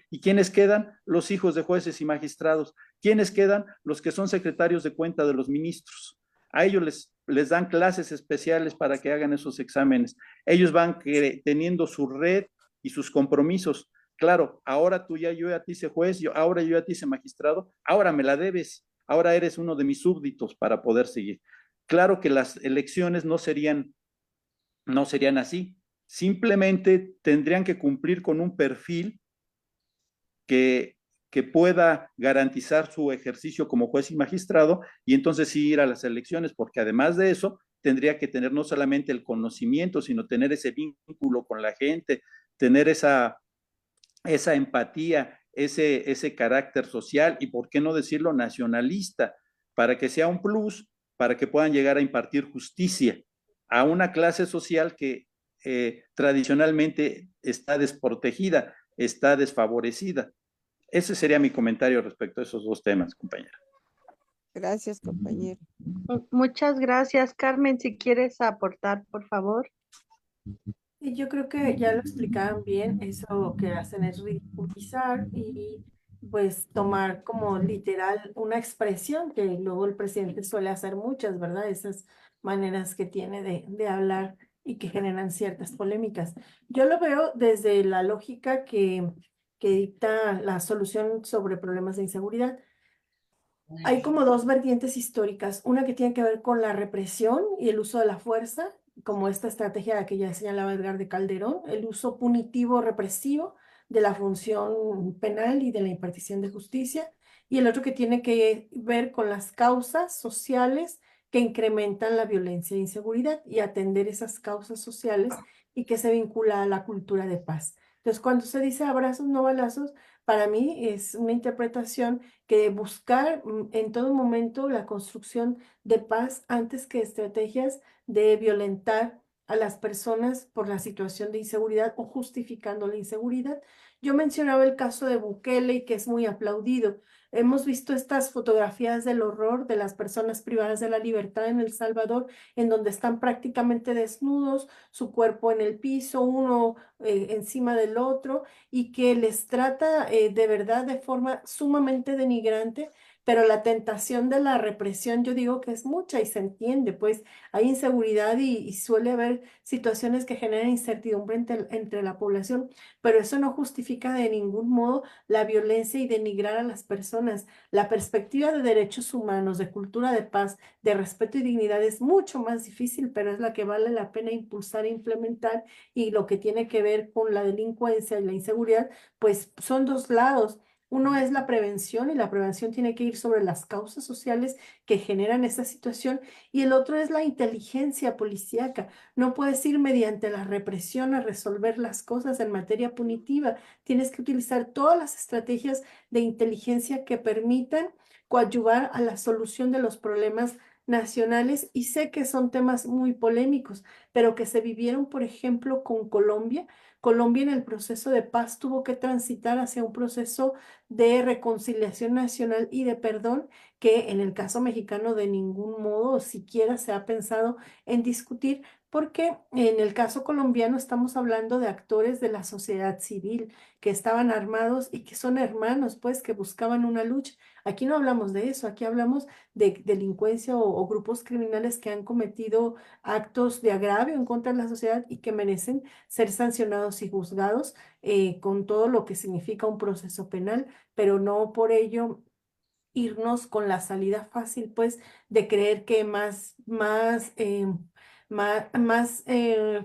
y ¿quiénes quedan? Los hijos de jueces y magistrados. ¿Quiénes quedan? Los que son secretarios de cuenta de los ministros. A ellos les dan clases especiales para que hagan esos exámenes. Ellos van teniendo su red y sus compromisos. Claro, ahora yo ya te hice juez, ahora yo ya te hice magistrado, ahora me la debes, ahora eres uno de mis súbditos para poder seguir. Claro que las elecciones no serían así, simplemente tendrían que cumplir con un perfil que pueda garantizar su ejercicio como juez y magistrado, y entonces sí ir a las elecciones, porque además de eso tendría que tener no solamente el conocimiento, sino tener ese vínculo con la gente, tener esa empatía, ese carácter social y, por qué no decirlo, nacionalista, para que sea un plus, para que puedan llegar a impartir justicia a una clase social que tradicionalmente está desprotegida, está desfavorecida. Ese sería mi comentario respecto a esos dos temas, compañera. Gracias, compañero. Muchas gracias, Carmen. Si quieres aportar, por favor. Y yo creo que ya lo explicaron bien, eso que hacen es ridiculizar y pues tomar como literal una expresión que luego el presidente suele hacer muchas, ¿verdad? Esas maneras que tiene de hablar y que generan ciertas polémicas. Yo lo veo desde la lógica que dicta la solución sobre problemas de inseguridad. Hay como dos vertientes históricas, una que tiene que ver con la represión y el uso de la fuerza, como esta estrategia que ya señalaba Edgar de Calderón, el uso punitivo represivo de la función penal y de la impartición de justicia, y el otro que tiene que ver con las causas sociales que incrementan la violencia e inseguridad y atender esas causas sociales y que se vincula a la cultura de paz. Entonces, cuando se dice abrazos, no balazos, para mí es una interpretación que buscar en todo momento la construcción de paz antes que estrategias de violentar a las personas por la situación de inseguridad o justificando la inseguridad. Yo mencionaba el caso de Bukele y que es muy aplaudido. Hemos visto estas fotografías del horror de las personas privadas de la libertad en El Salvador, en donde están prácticamente desnudos, su cuerpo en el piso, uno encima del otro, y que les trata de verdad de forma sumamente denigrante, pero la tentación de la represión yo digo que es mucha y se entiende, pues hay inseguridad y suele haber situaciones que generan incertidumbre entre la población, pero eso no justifica de ningún modo la violencia y denigrar a las personas. La perspectiva de derechos humanos, de cultura de paz, de respeto y dignidad es mucho más difícil, pero es la que vale la pena impulsar e implementar, y lo que tiene que ver con la delincuencia y la inseguridad, pues son dos lados. Uno es la prevención, y la prevención tiene que ir sobre las causas sociales que generan esta situación, y el otro es la inteligencia policíaca. No puedes ir mediante la represión a resolver las cosas en materia punitiva. Tienes que utilizar todas las estrategias de inteligencia que permitan coadyuvar a la solución de los problemas nacionales, y sé que son temas muy polémicos, pero que se vivieron, por ejemplo, con Colombia. Colombia en el proceso de paz tuvo que transitar hacia un proceso de reconciliación nacional y de perdón, que en el caso mexicano de ningún modo siquiera se ha pensado en discutir, porque en el caso colombiano estamos hablando de actores de la sociedad civil que estaban armados y que son hermanos, pues, que buscaban una lucha. Aquí no hablamos de eso, aquí hablamos de delincuencia o grupos criminales que han cometido actos de agravio en contra de la sociedad y que merecen ser sancionados y juzgados con todo lo que significa un proceso penal, pero no por ello irnos con la salida fácil, pues, de creer que más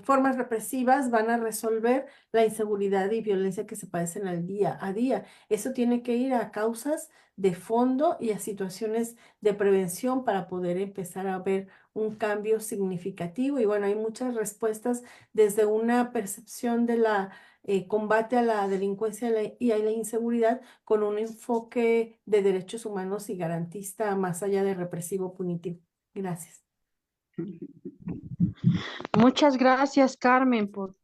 formas represivas van a resolver la inseguridad y violencia que se padecen al día a día. Eso tiene que ir a causas de fondo y a situaciones de prevención para poder empezar a ver un cambio significativo. Y bueno, hay muchas respuestas desde una percepción de la combate a la delincuencia y a la inseguridad, con un enfoque de derechos humanos y garantista más allá de represivo punitivo. Gracias. Muchas gracias, Carmen, por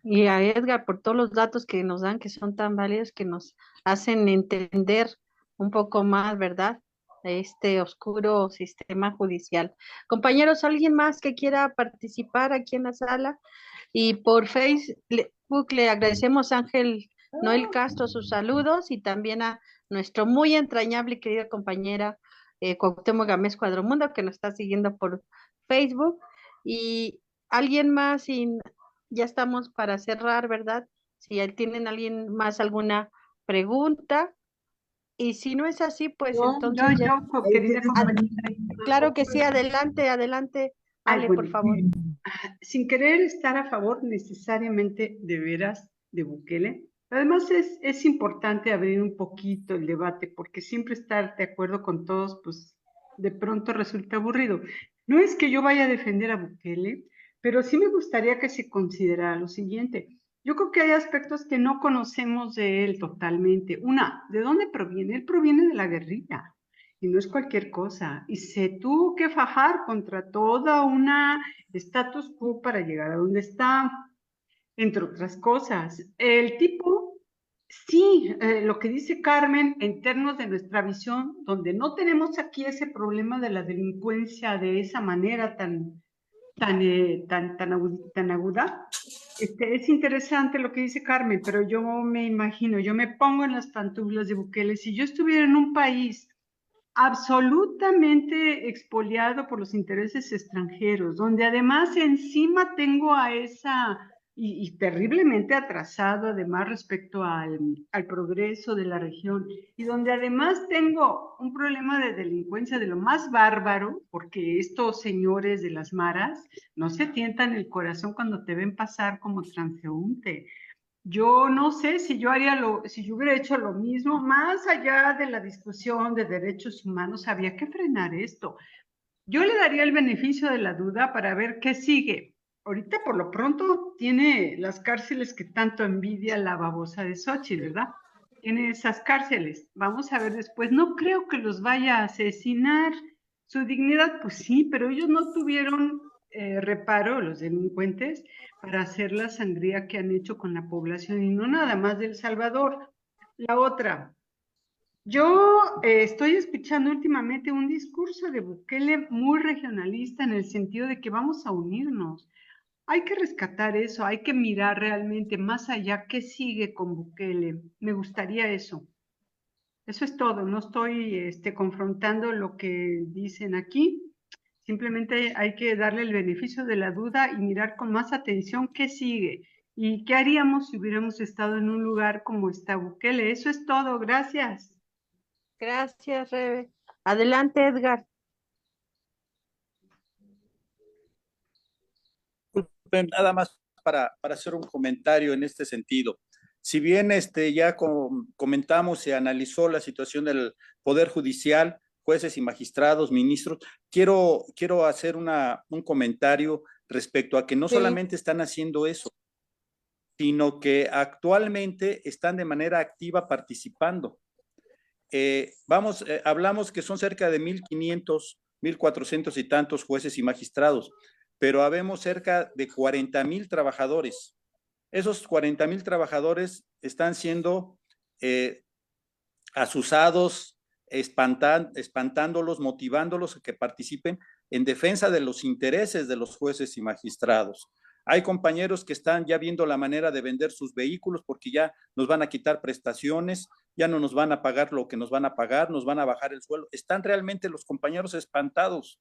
y a Edgar por todos los datos que nos dan, que son tan válidos, que nos hacen entender un poco más, ¿verdad? Este oscuro sistema judicial. Compañeros, ¿alguien más que quiera participar aquí en la sala? Y por Facebook le agradecemos a Ángel Noel Castro sus saludos, y también a nuestro muy entrañable y querida compañera Cuauhtémoc Gámez Cuadromundo, que nos está siguiendo por Facebook. Y alguien más, y ya estamos para cerrar, ¿verdad? Si tienen alguien más alguna pregunta, y si no es así, pues entonces ya. Querida compañera. Claro que sí, adelante, adelante, Ay, Ale, bueno, por favor. sin querer estar a favor necesariamente de veras de Bukele, además es importante abrir un poquito el debate, porque siempre estar de acuerdo con todos, pues de pronto resulta aburrido. No es que yo vaya a defender a Bukele, pero sí me gustaría que se considerara lo siguiente. Yo creo que hay aspectos que no conocemos de él totalmente. Una, ¿de dónde proviene? Él proviene de la guerrilla. Y no es cualquier cosa. Y se tuvo que fajar contra toda una status quo para llegar a donde está, entre otras cosas. El tipo, sí, lo que dice Carmen, en términos de nuestra visión, donde no tenemos aquí ese problema de la delincuencia de esa manera tan aguda. Es interesante lo que dice Carmen, pero yo me imagino, yo me pongo en las pantuflas de Bukele. Si yo estuviera en un país absolutamente expoliado por los intereses extranjeros, donde además encima tengo a y terriblemente atrasado además respecto al progreso de la región, y donde además tengo un problema de delincuencia de lo más bárbaro, porque estos señores de las maras no se tientan el corazón cuando te ven pasar como transeúnte. Yo no sé si si yo hubiera hecho lo mismo, más allá de la discusión de derechos humanos, había que frenar esto. Yo le daría el beneficio de la duda para ver qué sigue. Ahorita por lo pronto tiene las cárceles que tanto envidia la babosa de Xochitl, ¿verdad? Tiene esas cárceles. Vamos a ver después. No creo que los vaya a asesinar. Su dignidad, pues sí, pero ellos no tuvieron reparo, los delincuentes, para hacer la sangría que han hecho con la población, y no nada más de El Salvador. La otra, yo estoy escuchando últimamente un discurso de Bukele muy regionalista, en el sentido de que vamos a unirnos. Hay que rescatar eso, hay que mirar realmente más allá qué sigue con Bukele. Me gustaría eso. Eso es todo, no estoy confrontando lo que dicen aquí. Simplemente hay que darle el beneficio de la duda y mirar con más atención qué sigue y qué haríamos si hubiéramos estado en un lugar como está Bukele. Eso es todo, gracias. Gracias, Rebe. Adelante, Edgar. Nada más para hacer un comentario en este sentido. Si bien ya comentamos, se analizó la situación del Poder Judicial, jueces y magistrados, ministros, quiero hacer un comentario respecto a que no Sí. solamente están haciendo eso, sino que actualmente están de manera activa participando. Hablamos que son cerca de 1,500, 1,400 y tantos jueces y magistrados, pero habemos cerca de 40,000 trabajadores. Esos 40,000 trabajadores están siendo asusados, espantándolos, motivándolos a que participen en defensa de los intereses de los jueces y magistrados. Hay compañeros que están ya viendo la manera de vender sus vehículos porque ya nos van a quitar prestaciones, ya no nos van a pagar lo que nos van a pagar, nos van a bajar el sueldo. Están realmente los compañeros espantados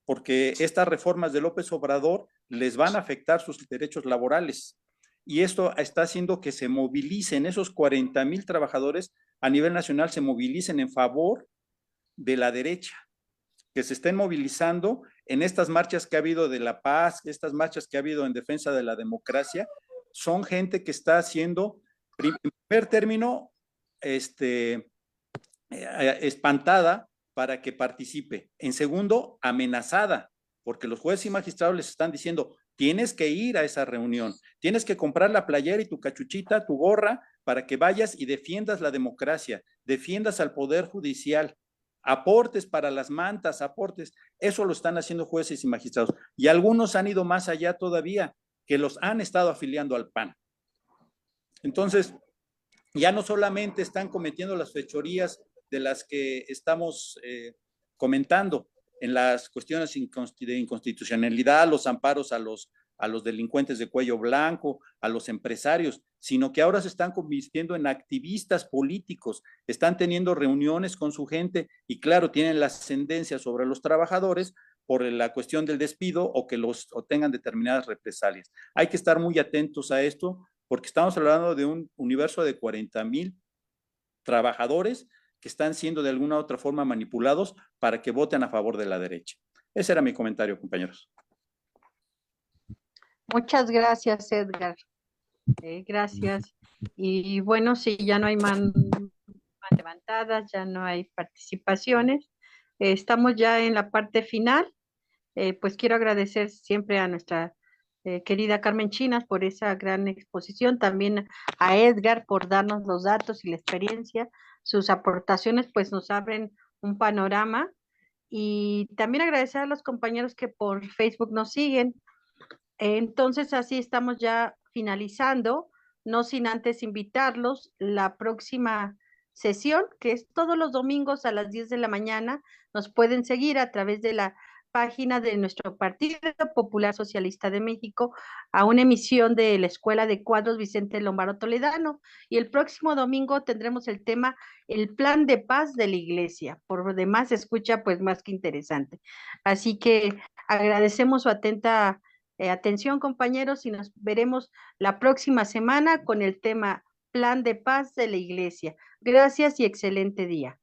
porque estas reformas de López Obrador les van a afectar sus derechos laborales. Y esto está haciendo que se movilicen esos 40,000 trabajadores a nivel nacional, se movilicen en favor de la derecha, que se estén movilizando en estas marchas que ha habido de la paz, estas marchas que ha habido en defensa de la democracia. Son gente que está haciendo, en primer término, espantada para que participe. En segundo, amenazada, porque los jueces y magistrados les están diciendo, tienes que ir a esa reunión, tienes que comprar la playera y tu cachuchita, tu gorra, para que vayas y defiendas la democracia, defiendas al Poder Judicial, aportes para las mantas, aportes. Eso lo están haciendo jueces y magistrados. Y algunos han ido más allá todavía, que los han estado afiliando al PAN. Entonces, ya no solamente están cometiendo las fechorías de las que estamos comentando en las cuestiones de inconstitucionalidad, los amparos a los delincuentes de cuello blanco, a los empresarios, sino que ahora se están convirtiendo en activistas políticos, están teniendo reuniones con su gente y claro, tienen la ascendencia sobre los trabajadores por la cuestión del despido o que tengan determinadas represalias. Hay que estar muy atentos a esto porque estamos hablando de un universo de 40,000 trabajadores que están siendo de alguna u otra forma manipulados para que voten a favor de la derecha. Ese era mi comentario, compañeros. Muchas gracias, Edgar. Gracias. Y bueno, si ya no hay más levantadas, ya no hay participaciones, estamos ya en la parte final. Pues quiero agradecer siempre a nuestra querida Carmen Chinas por esa gran exposición, también a Edgar por darnos los datos y la experiencia. Sus aportaciones pues nos abren un panorama y también agradecer a los compañeros que por Facebook nos siguen. Entonces así estamos ya finalizando, no sin antes invitarlos la próxima sesión, que es todos los domingos a las 10 de la mañana. Nos pueden seguir a través de la página de nuestro Partido Popular Socialista de México a una emisión de la Escuela de Cuadros Vicente Lombardo Toledano. Y el próximo domingo tendremos el tema el plan de paz de la iglesia. Por lo demás, se escucha pues más que interesante. Así que agradecemos su atenta atención, compañeros, y nos veremos la próxima semana con el tema Plan de Paz de la Iglesia. Gracias y excelente día.